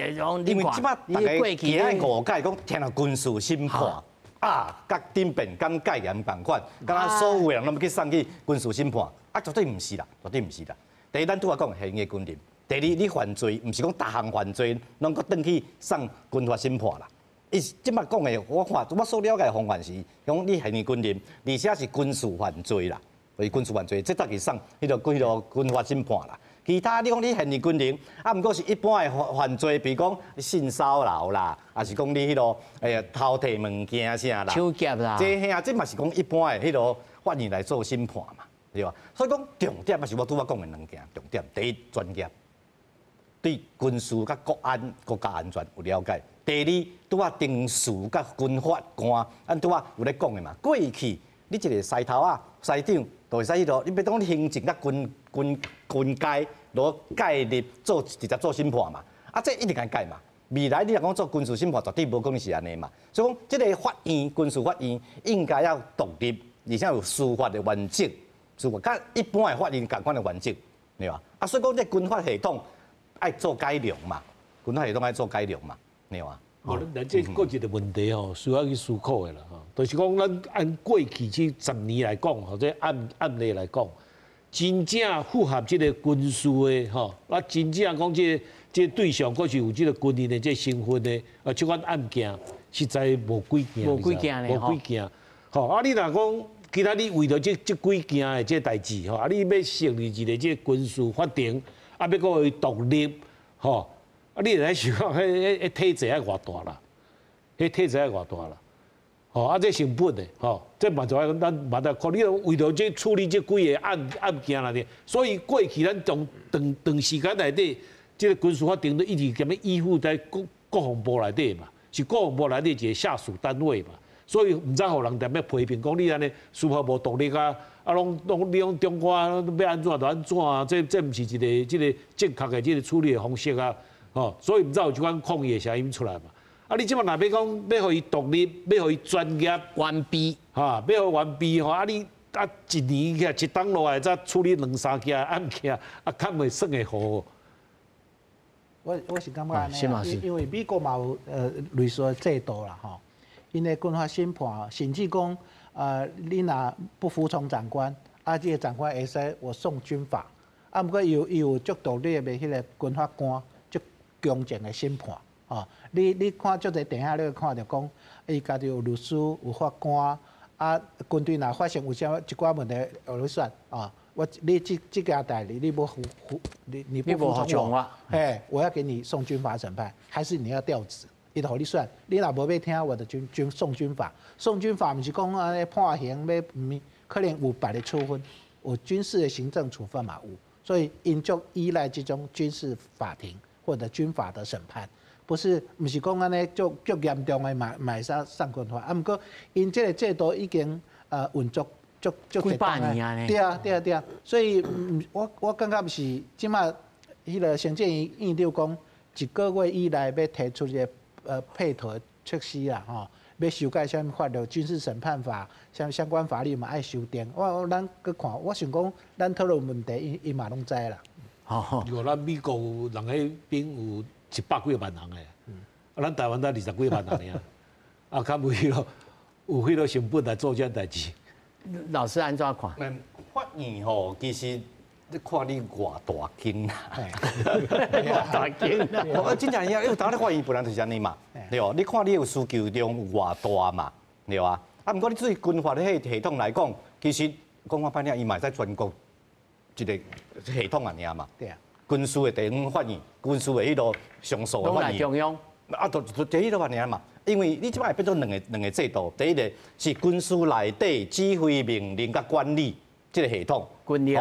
Speaker 4: 为即摆大家其他误解讲听到军事审判甲顶边敢戒严办法，敢所有人拢要去送去军事审判，绝对毋是啦，绝对毋是啦。第一，咱拄仔讲现役军人；第二，你犯罪毋是讲逐项犯罪拢搁转去送军法审判啦。伊即摆讲的，我所了解的方法是，讲你现役军人，而且是军事犯罪啦，为军事犯罪，这才是送迄个军法审判啦。其他你讲你现役军人，啊，毋过是一般的犯罪，比如讲性骚扰啦，还是讲你迄个偷摕物件啥啦，
Speaker 1: 抢劫啦，
Speaker 4: 这嘛是讲一般的迄个法院来做审判嘛，对吧？所以讲重点嘛是我拄仔讲的两件，重点第一专业，对军事甲国家安全有了解；第二拄仔定事甲军法官，按拄仔有咧讲的嘛，过去你一个师头啊，师长就会使迄个，你别讲你行政甲军阶攞介入做直接做审判嘛，啊，这一定该改嘛。未来你若讲做军事审判，绝对无可能是安尼嘛。所以讲，这个法院军事法院应该要独立，而且有司法的完整，司法甲一般的法院共款的完整，对吧？啊，所以讲这军法系统爱做改良嘛，军法系统爱做改良嘛，对吧？
Speaker 3: 咱这个一个问题吼，需要去思考的啦，吼，就是讲咱按过去这10年来讲，或者案例来讲。真正符合这个军事的吼，啊，真正讲这对象，佫是有这个军人的这身份的，这款案件实在无几件，
Speaker 1: 无几件咧，
Speaker 3: 无几件。吼，啊，你若讲其他你为着这几件的这代志，吼，啊，你要成立一个这军事法庭，啊，要佫会独立，吼，啊，你来想讲，迄体制爱偌大啦，迄体制爱偌大啦。吼，啊，这成本的，吼，这嘛就要咱嘛得看，你为着这处理这几个案件啦的，所以过去咱从长时间内底，这个军事法庭都一直咁样依附在国防部内底嘛，是国防部内底一个下属单位嘛，所以唔知互人踮咧批评讲你安尼司法部独立啊，啊，你用中国要安怎就安怎啊，这唔是一个这个正确的这个处理的方式啊，吼，所以唔知有即款抗议的声音出来嘛。啊！你即马若要讲要互伊独立，要互伊专业
Speaker 1: 完备，
Speaker 3: 哈，要互完备吼！啊，你啊一年起一档落来，才处理2、3件案件，啊，较袂算会好。
Speaker 2: 我是感觉安尼，因为美国嘛有类似的制度啦吼，因的军法审判，甚至讲你若不服从长官，啊，这个长官会使我送军法，啊，不过伊有足独立的迄个军法官，足公正的审判。哦，你看足侪电影，你会看到讲，伊家己有律师、有法官，啊，军队若发生有啥一寡问题，有咧选啊，你这件代理你不服，你不服从我，哎，我要给你送军法审判，还是你要调职？伊就互你选，你若无要听我的送军法，送军法毋是讲安尼判刑要可能有别的处分，有军事的行政处分嘛有，所以因就依赖这种军事法庭或者军法的审判。不是，唔是讲安尼足严重的买上军法，啊，毋过因这个制度已经运作足
Speaker 1: 几百年啊，
Speaker 2: 对啊，所以我感觉是即马迄个行政院长讲1个月以内要提出一个配合措施啦，吼，要修改什么法律、军事审判法，相关法律嘛爱修订。咱去看，我想讲咱讨论问题，伊嘛拢知啦。
Speaker 3: 哦，如果咱美国人迄边有100几万人诶，啊，咱台湾才20几万人尔，啊，较有迄个成本来做这代志。
Speaker 1: 老师安怎看？
Speaker 4: 法院吼，其实你看你偌大间啦，
Speaker 1: 偌大间啦。
Speaker 4: 我真正因为当然法院本来就是安尼嘛，对哦。你看你有需求量有偌大嘛，对啊。啊，不过你对军法的系统来讲，其实讲我歹听，伊嘛在全国一个系统安尼嘛。对啊。军事的地方法院，军事的迄个上诉的法院，
Speaker 1: 中央
Speaker 4: 啊，就迄个法院嘛。因为你即摆变做两个制度，第一个是军事内底指挥命令甲管理这个系统，
Speaker 1: 军令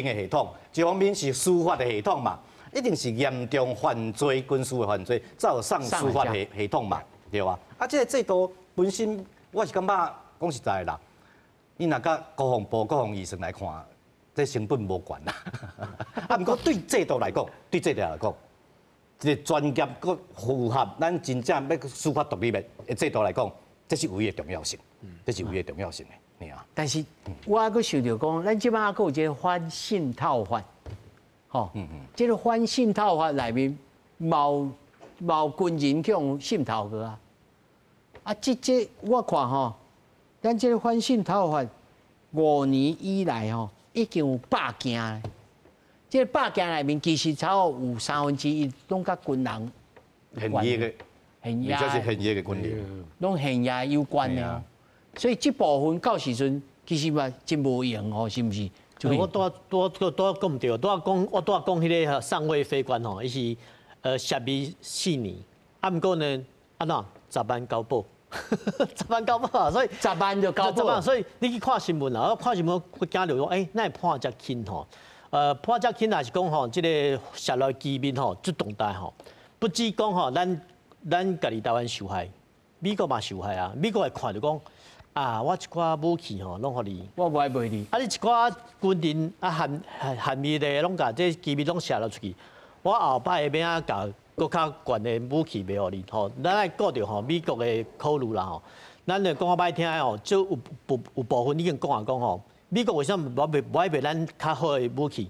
Speaker 4: 的系统，一方面是司法的系统嘛，一定是严重犯罪、军事的犯罪，才有上司法的系统嘛，对吧？啊，这个制度本身，我是感觉讲实在啦，你若甲国防部、国防医生来看。这成本无悬啦，啊！不过对制度来讲，一个专业佮符合咱真正要司法独立的制度来讲，这是有伊的重要性，这是有伊的重要性的，你啊。
Speaker 1: 但是我还佫想着讲，咱即摆还佫有一个反信套法，吼，这个反信套法内面冇军人去用渗透个啊，啊，这我看吼，咱这个反信套法5年以来吼。已经有100件，这100件内面其实差不多有1/3拢甲军人
Speaker 4: 现役
Speaker 1: 现业，
Speaker 4: 这是现业嘅观念，
Speaker 1: 拢现业有关的哦。所以这部分到时阵其实嘛真无用哦，是毋是？
Speaker 9: 我多讲唔对，我多讲迄个上尉飞官吼，伊是12年，啊毋过呢，安怎10万交保，10万交保啊，所以
Speaker 1: 10万就交保，
Speaker 9: 所以你去看新闻啦，看新闻我惊着讲，那会判遮轻吼，判遮轻也是讲吼，即个涉入机密吼，最重大吼，不止讲吼，咱家己台湾受害，美国嘛受害啊，美国会看着讲。啊！我一寡武器吼，拢互你，
Speaker 1: 我不爱卖你。
Speaker 9: 啊！你一寡军人啊，含义的，拢甲这机密拢泄露出去。我后摆会要甲更较悬的武器卖互你吼。咱爱顾着吼美国的考虑啦吼。咱就讲歹听吼，就有部分已经讲吼，美国为什么无爱卖咱较好的武器？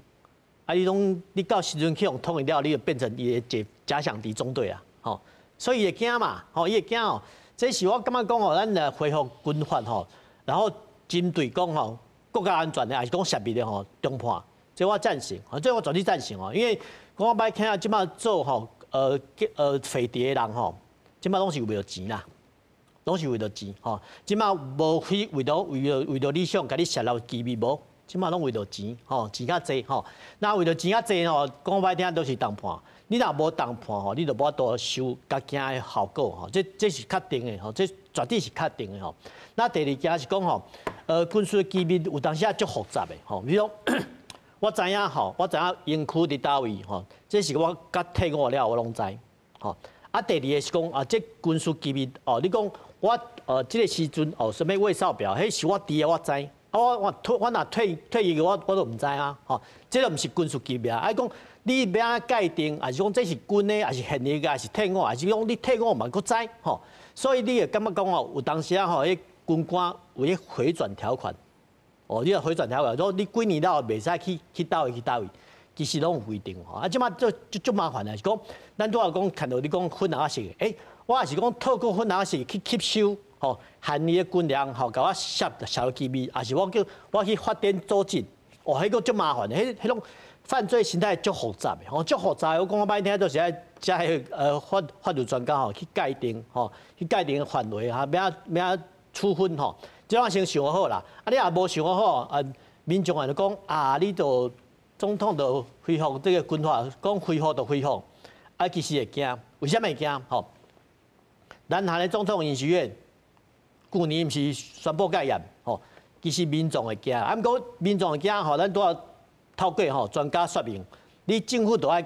Speaker 9: 啊！你到时阵去用统一了，你就变成伊的假想敌中队啊！吼，所以会惊嘛，吼，伊会惊哦。这是我感觉讲吼，咱来恢复军法吼，然后针对讲吼国家安全的，还是讲涉密的吼中判，这我赞成，这我绝对赞成哦。因为讲我歹听啊，即摆做吼匪谍的人吼，即摆拢是为了钱啦，拢是为了钱吼。即摆无去为了理想，甲你泄露机密无，即摆拢为了钱吼，钱较济吼。那为了钱较济吼，讲歹听都是当判。你若无当判吼，你就无法度收甲惊的效果吼，这是确定的吼，这绝对是确定的吼。那第二件是讲吼，军事机密有当时啊足复杂的吼，比如我知影吼，我知影营区伫倒位吼，这是我甲退伍了我拢知吼。啊，第二个是讲啊，这军事机密哦，你讲我这个时阵哦，什么卫哨表，迄是我伫的我知，啊我若退役我都唔知啊，吼，这都唔是军事机密啊，啊讲。你要界定，还是讲这是军的，还是现役的，还是退伍，还是讲你退伍嘛，搁知吼？所以你会感觉讲吼，有当时啊吼，迄军官有迄回转条款，哦，你个回转条款，说你几年了袂使去倒位，其实拢有规定吼。啊，即马就麻烦啦，是讲咱拄仔讲看到你讲粉红色的，我也是讲透过粉红色去吸收吼，现役的军粮吼，甲我摄入机密，也是我去发展组织，哦，迄个足麻烦的，迄种。犯罪形态足复杂的，吼，足复杂。我讲歹听，都是爱加法律专家吼去界定，吼去界定范围哈，要处分吼。这样先想好啦，啊，你也无想好，民众就讲啊，你就总统就恢复这个军法，讲恢复就恢复，啊，其实会惊，为什么会惊？吼，咱韩的总统研究院去年毋是宣布戒严，吼，其实民众会惊，啊，毋过民众会惊，吼，咱都要。透过吼专家说明，你政府都要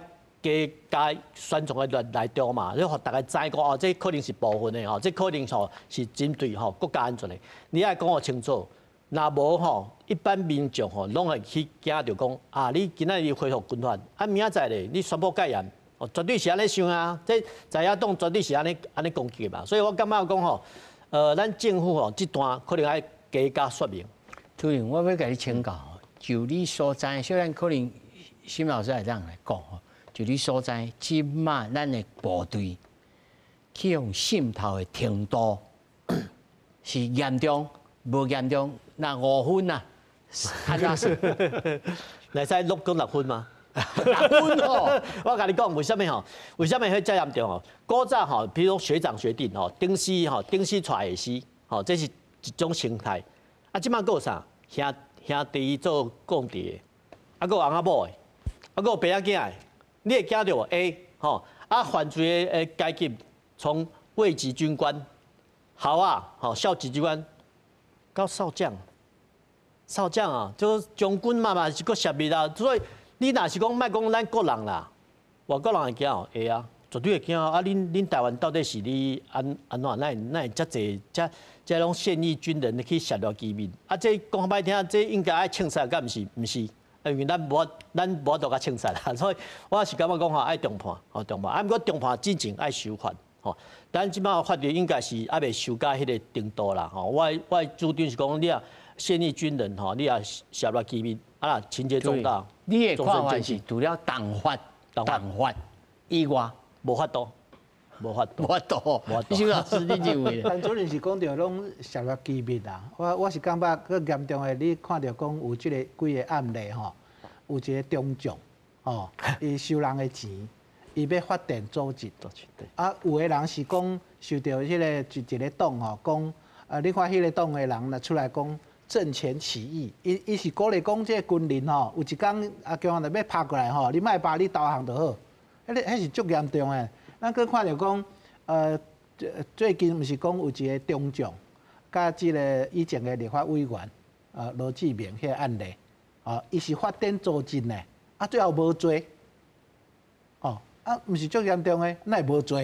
Speaker 9: 加宣传的内容嘛，你互大家知讲哦，这可能是部分的吼，这可能吼是针对吼国家安全的，你爱讲我清楚。若无吼，一般民众吼拢会去惊着讲啊，你今仔日恢复军法，啊明仔载咧你宣布戒严，哦绝对是安尼想啊，这在野党绝对是安尼攻击嘛，所以我感觉讲吼，咱政府吼这段可能要加说明。
Speaker 1: 主任，我要甲你请教。就你所在，虽然可能新老师会当来讲吼，就你所在，即马咱的部队去用渗透的程度是严重，无严重，那5分呐，安怎算？
Speaker 9: 来使录到6分吗
Speaker 1: ？6分哦！
Speaker 9: 我甲你讲，为什么吼？为什么会遮严重吼？古早吼，比如学长学弟吼，顶死带下死，吼，这是一种形态。啊，即马有啥？兄弟做公敌的，啊，搁有翁仔某的，啊，搁有爸仔囝的，你会惊着无？吼，啊，犯罪的阶级从尉级军官、校啊，吼，校级军官到少将啊，就是将军嘛是搁涉密啦。所以你若是讲莫讲咱国人啦，外国人会惊哦，会啊，绝对会惊啊！恁台湾到底是你安怎？那会遮济这种现役军人去涉入机密，啊，这讲歹听，这应该爱清杀，敢毋是？毋是，因为咱无度甲清杀啦，所以我是感觉讲吼爱重判，重判，啊，毋过重判之前爱修法，吼，咱即摆法律应该是还未修到迄个程度啦，吼，我主张是讲你啊，现役军人吼，你啊涉入机密，啊，情节重大，
Speaker 1: 你的看法是除了党法以外，
Speaker 9: 无法度。无法度，
Speaker 1: 徐老师，你认为？
Speaker 2: 但主任是讲到拢涉入机密啦，我是感觉更严重的，你看到讲有即个几个案例吼，有一个中将吼，伊收人的钱，伊要发电组织，啊，有的人是讲受到迄个一个党吼讲，你看迄个党的人出来讲政权起义，伊是鼓励讲这军人吼，有一天强就要拍过来吼，你莫拍，你投降就好，迄是足严重的。咱搁看到讲，最近毋是讲有一个中将，甲即个以前的立法委员，罗志明迄个案例，伊是发展组织呢，最后无做，毋是足严重的，那会无做，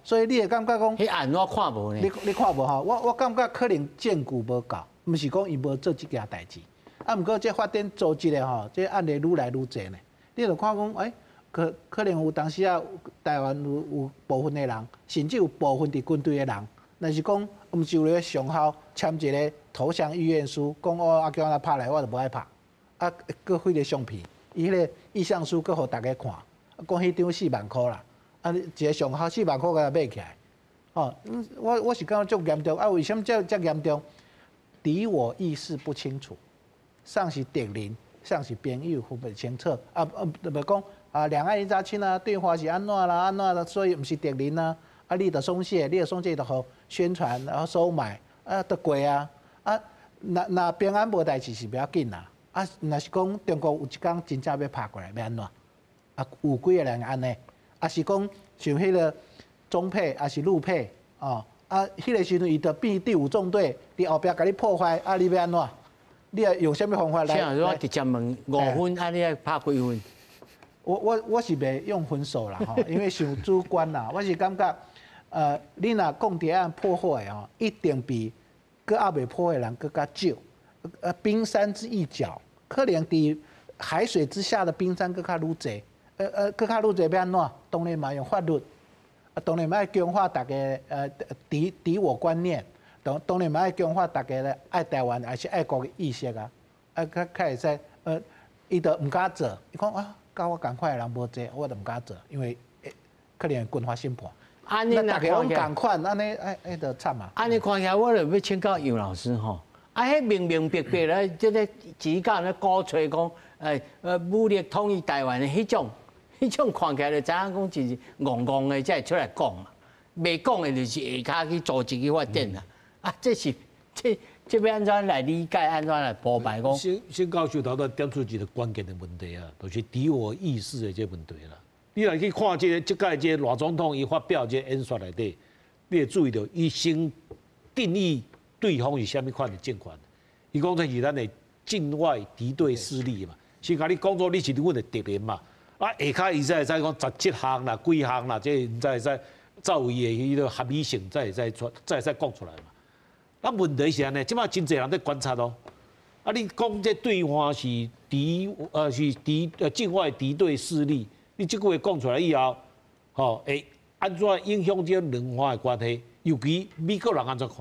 Speaker 2: 所以你会感觉讲，
Speaker 1: 迄案我看无呢。
Speaker 2: 你看无吼？我感觉可能证据无够，毋是讲伊无做即件代志，毋过这发展组织的吼，这案例愈来愈侪呢。你就看讲，可能有当时台湾有部分的人，甚至有部分伫军队的人，若是讲毋是有咧上校签一个投降意愿书，讲阿强来拍来，我就无爱拍，搁迄个相片，伊迄个意向书搁互大家看，讲迄张4万块啦，一个上校4万块甲买起来，我是感觉足严重，为什么这严重？敌我意识不清楚，上是敌人，上是朋友，分不清楚，袂讲。两岸一家亲啊，对话是安怎啦，所以毋是敌人啊。你着松懈，你着松懈就好宣传，然后收买，得过啊。那平安无代志是不要紧啦。若是讲中国有一天真正要拍过来，要安怎？有几个人安尼？是讲像迄个中配，是陆配，迄个时阵伊着变第5纵队，伫后壁甲你破坏，你要安怎？你要用什么方法来？
Speaker 1: 像我直接问5分，你爱拍几分？
Speaker 2: 我是袂用分数啦吼，因为伤主观啦。我是感觉，你若讲谍案破获的吼，一定比搁还未破的人搁较少。冰山之一角，可能伫海水之下的冰山搁较愈侪。搁较愈侪要安怎？当然嘛用法律，当然嘛要强化大家敌我观念，当然嘛要强化大家咧爱台湾还是爱国的意识啊。较会使伊就毋敢做，伊讲甲我共款的人无济，我就毋敢做，因为可能军法审判。
Speaker 1: 安尼
Speaker 2: 大家拢共款，安尼就惨啊！
Speaker 1: 安尼看起来，我就要请教杨老师吼。迄明明白白咧，即个指甲咧鼓吹讲，武力统一台湾的迄种看起来就知影讲就是戆戆的，才会出来讲嘛。未讲的就是下骹去组织去发展啦。这要安怎来理解？安怎来破白讲？
Speaker 3: 先教授头点出一个关键的问题啊，就是敌我意识的这问题啦。你来去看这届这赖总统伊发表这演说内底，你会注意到伊先定义对方是虾米款的政权。伊讲这是咱的境外敌对势力嘛，先甲你讲做你是阮的敌人嘛。下骹伊再讲17项啦、几项啦，这再照伊的迄个合理性再讲出来嘛。问题是安尼，即马真侪人在观察咯。你讲这对方是境外敌对势力，你即句话讲出来以后，会安怎影响这两方的关系？尤其美国人安怎看？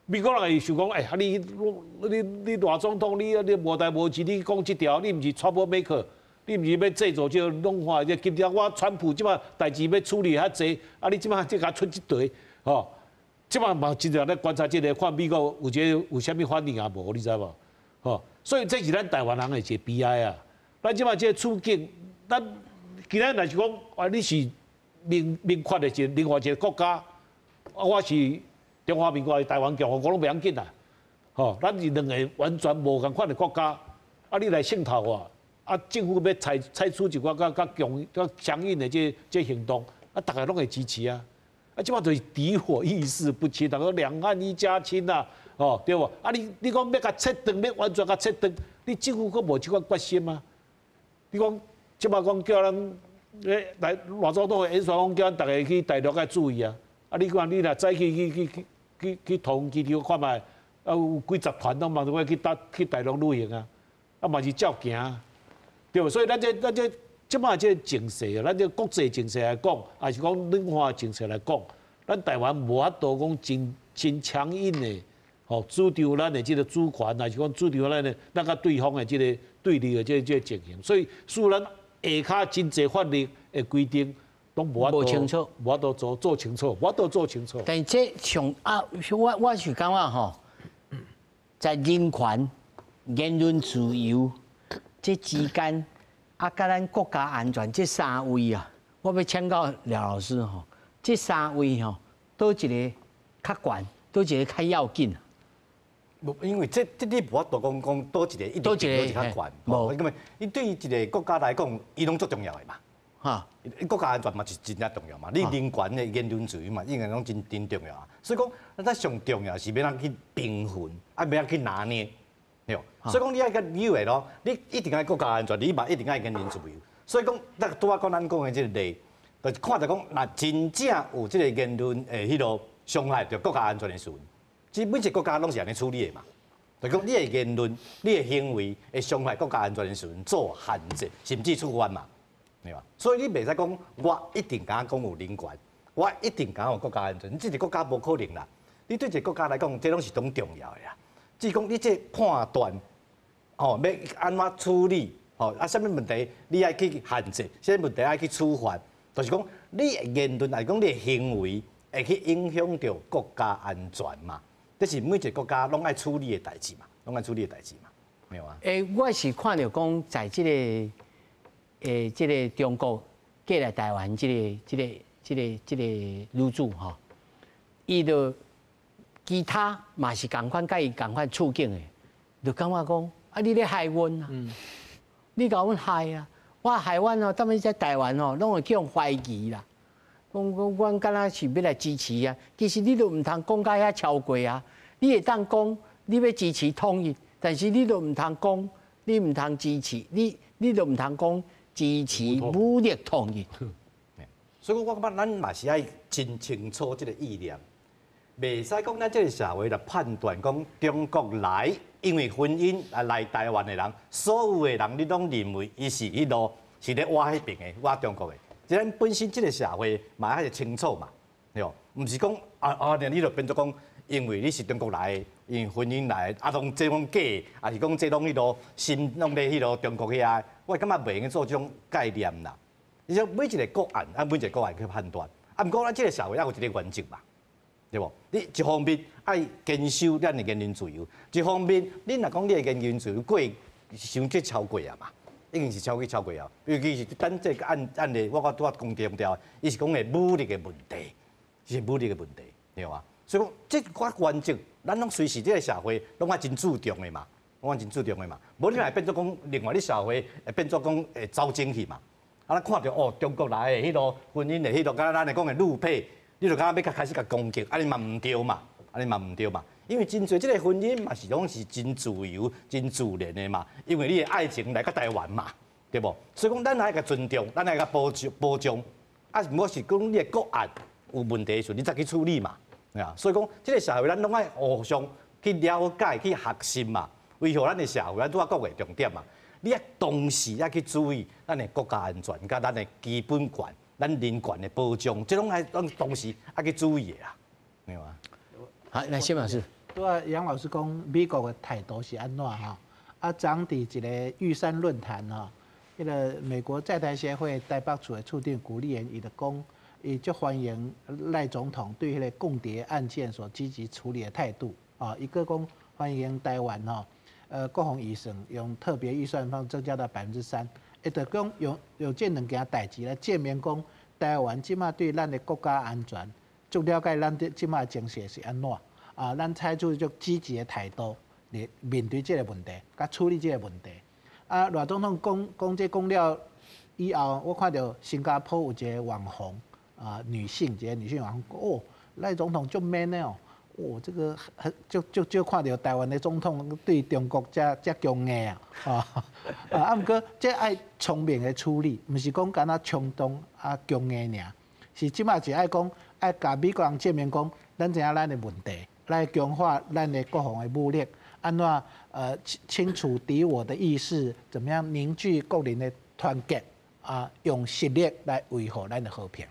Speaker 3: 美国人会想讲，你大总统，你无代无志，你讲即条，你毋是 trouble maker， 你毋是要制造这弄化？这今朝我川普即马代志要处理较济，你即马即甲出一堆，即摆嘛，真正咧观察这个，看美国有啥物反应啊无？你知无？所以这是咱台湾人的一个悲哀啊！咱即摆这个处境，咱既然来是讲，你是明确的一另外一个国家，我是中华民国的台湾共和国，拢袂要紧啦。咱是两个完全无共款的国家，你来渗透我，政府要采取一个较强硬的这行动，大家拢会支持啊。即摆就是敌我意识不清，大家两岸一家亲呐，对无？你讲要甲切断，要完全甲切断，你政府佫无即款决心吗？你讲即摆讲叫咱来赖总统的演说，讲叫咱大家去大陆要注意啊！你看你若再去桃园机场看卖，有几十团拢嘛都要去大陆旅行啊，嘛是照行，对无？所以咱这。即摆这情势，咱这国际情势来讲，还是讲两岸情势来讲，咱台湾无法度讲真强硬的，主张咱的这个主权，还是讲主张咱甲对方的这个对立的这个情形。所以，虽然下骹真侪法律的规定都无法度做清楚，无法度做清楚。
Speaker 1: 但是这上我是感觉吼，在人权、言论自由这之间。甲咱国家安全这3位啊，我要请教廖老师吼，这3位吼，倒一个较悬，倒一个较要紧啊？
Speaker 4: 因为这你无法度讲多一个一定多一个较悬，无，因为伊对于一个国家来讲，伊拢足重要的嘛。哈，国家安全嘛是真正重要嘛，你人权的言论自由嘛，应该拢真重要啊。所以讲，咱上重要是要咱去平衡，啊，要去拿捏，对。所以讲，你爱个以为咯，你一定爱国家安全，你嘛一定爱言论自由。所以讲，咱拄仔讲咱讲的这个例，就是看着讲，若真正有这个言论迄落伤害着国家安全的时阵。其实每一个国家拢是安尼处理的嘛，就是讲你的言论、你的行为会伤害国家安全的时阵做限制，甚至处分嘛，对吧？所以你袂使讲我一定敢讲有人权，我一定敢有国家安全，这个国家无可能啦。你对一个国家来讲，这拢是拢重要的啦。只是讲你这判断，哦，要安怎处理，哦，啊，什么问题你爱去限制，什么问题爱去处罚，就是讲你的言论来讲，你的行为会去影响到国家安全嘛。这是每一个国家拢爱处理的代志嘛，拢爱处理的代志嘛，没有啊？
Speaker 1: 我是看到讲，在这个这个中国过来台湾这个女主吼，伊就其他嘛是共款，甲伊共款处境的，就感觉讲啊，你咧害阮啊，你甲阮害啊，我害阮哦，当然在台湾哦，拢会叫人怀疑啦。阮敢若是要来支持啊，其实你都唔通讲到遐超过啊。你会当讲你要支持统一，但是你都唔通讲，你唔通支持，你都唔通讲支持武力统一。
Speaker 4: 所以我感觉咱嘛是爱真清楚这个意念，袂使讲咱这个社会来判断讲中国来，因为婚姻来台湾的人，所有的人你拢认为伊是迄路是咧挖迄边的，挖中国的。咱本身这个社会嘛还是清楚嘛，对哦，唔是讲你就变做讲，因为你是中国来的，因为婚姻来的，拢这种假，还是讲这拢迄落心拢咧迄落中国遐，我感觉袂用做这种概念啦。而且每一个个案，每一个个案去判断，不过咱这个社会也有一个原则嘛，对不？你一方面爱坚守咱的言论自由，一方面你若讲你的言论自由过伤去超过啊嘛。已经是超过啊！尤其是咱这个案例，我拄仔讲强调，伊是讲的武力的问题，是武力的问题，对吧？所以讲，这个原则，咱拢随时这个社会拢爱真注重的嘛，拢爱真注重的嘛。无你来变做讲，另外你社会会变做讲会走精去嘛。啊，咱看到哦，中国来的迄落婚姻的迄落，敢咱来讲的女配，你就敢要开始甲攻击，安尼嘛唔对嘛，安尼嘛唔对嘛。因为真侪这个婚姻嘛是拢是真自由、真自然的嘛，因为你的爱情来到台湾嘛，对不？所以讲咱爱个尊重，咱爱个保障，啊，如果是讲你的个案有问题的时候，你再去处理嘛，啊，所以讲这个社会咱拢爱互相去了解、去学习嘛，维护咱的社会，咱拄仔讲的重点嘛，你要同时要去注意咱的国家安全、甲咱的基本权、咱人权的保障，这种爱同时要去注意的啊，没有啊？
Speaker 1: 好，来谢老师。
Speaker 2: 对啊，杨老师讲美国的态度是安怎哈？啊，昨伫一个玉山论坛哈，迄个美国在台协会台北处的处长古立言伊就讲，伊就欢迎赖总统对迄个共谍案件所积极处理的态度啊，伊个讲欢迎台湾哈，国防预算用特别预算方增加到3%，就讲用这两件代志来证明讲台湾即马对咱的国家安全足了解咱即马情势是安怎。啊，咱采取足积极的态度来面对这个问题，甲处理这个问题。啊，赖总统讲了以后，我看到新加坡有一个网红啊，一个女性网红，哦，赖总统足 man 的哦，哦，这个就看到台湾的总统对中国遮强硬啊，啊，不过这爱聪明的处理，唔是讲干那冲动啊强硬尔，是即马是爱讲爱甲美国人证明讲，咱知影咱的问题。来强化咱的国防的武力，安怎清除敌我的意识，怎么样凝聚国人的团结啊？用实力来维护咱的和平。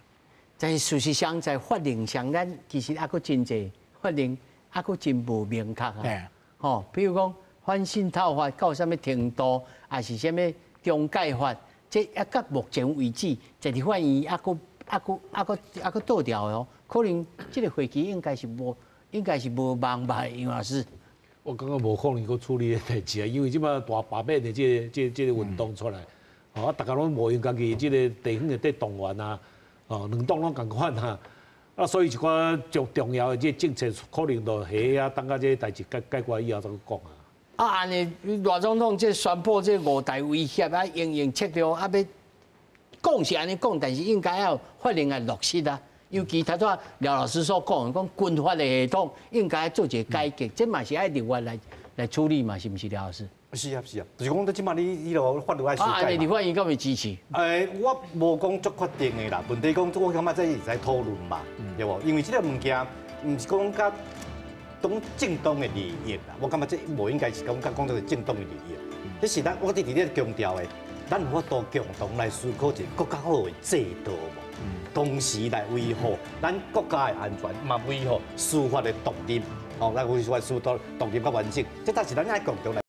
Speaker 1: 在事实上，在法令上，咱其实还佫真济法令还佫真无明确啊。吼，比如讲反渗透法到什么程度，还是什么中介法，这到目前为止，在立法院还佫倒掉哦。可能这个会期应该是无忙吧，杨老师。
Speaker 3: 我感觉无可能去处理的代志啊，因为即摆大版面的这个运动出来，哦，大家拢无用家己即个地方的地动员啊，哦，两党拢共款啊，啊，所以一寡重要的即政策可能就下啊，等下这代志解决以后再讲啊。
Speaker 1: 啊，安尼赖总统即宣布即五大威胁啊，应用策略啊，要讲是安尼讲，但是应该要法令来落实啊。尤其头拄廖老师所讲军法的系统应该做一个改革，这嘛是爱立法来处理嘛，是毋是廖老师？
Speaker 4: 是啊，就是讲，即摆你落法律爱修改嘛。
Speaker 1: 啊，立法院敢会支持？
Speaker 4: 我无讲足确定的啦，问题讲，我感觉这是在讨论嘛，对无？因为这个物件，毋是讲甲讲正当的利益啦，我感觉这无应该是讲这个正当的利益。这是我伫咧强调的，咱有法度共同来思考一个更较好的制度无？同时来维护咱国家的安全，嘛维护司法的独立，来维护司法独立甲完整，这才是咱爱共同来。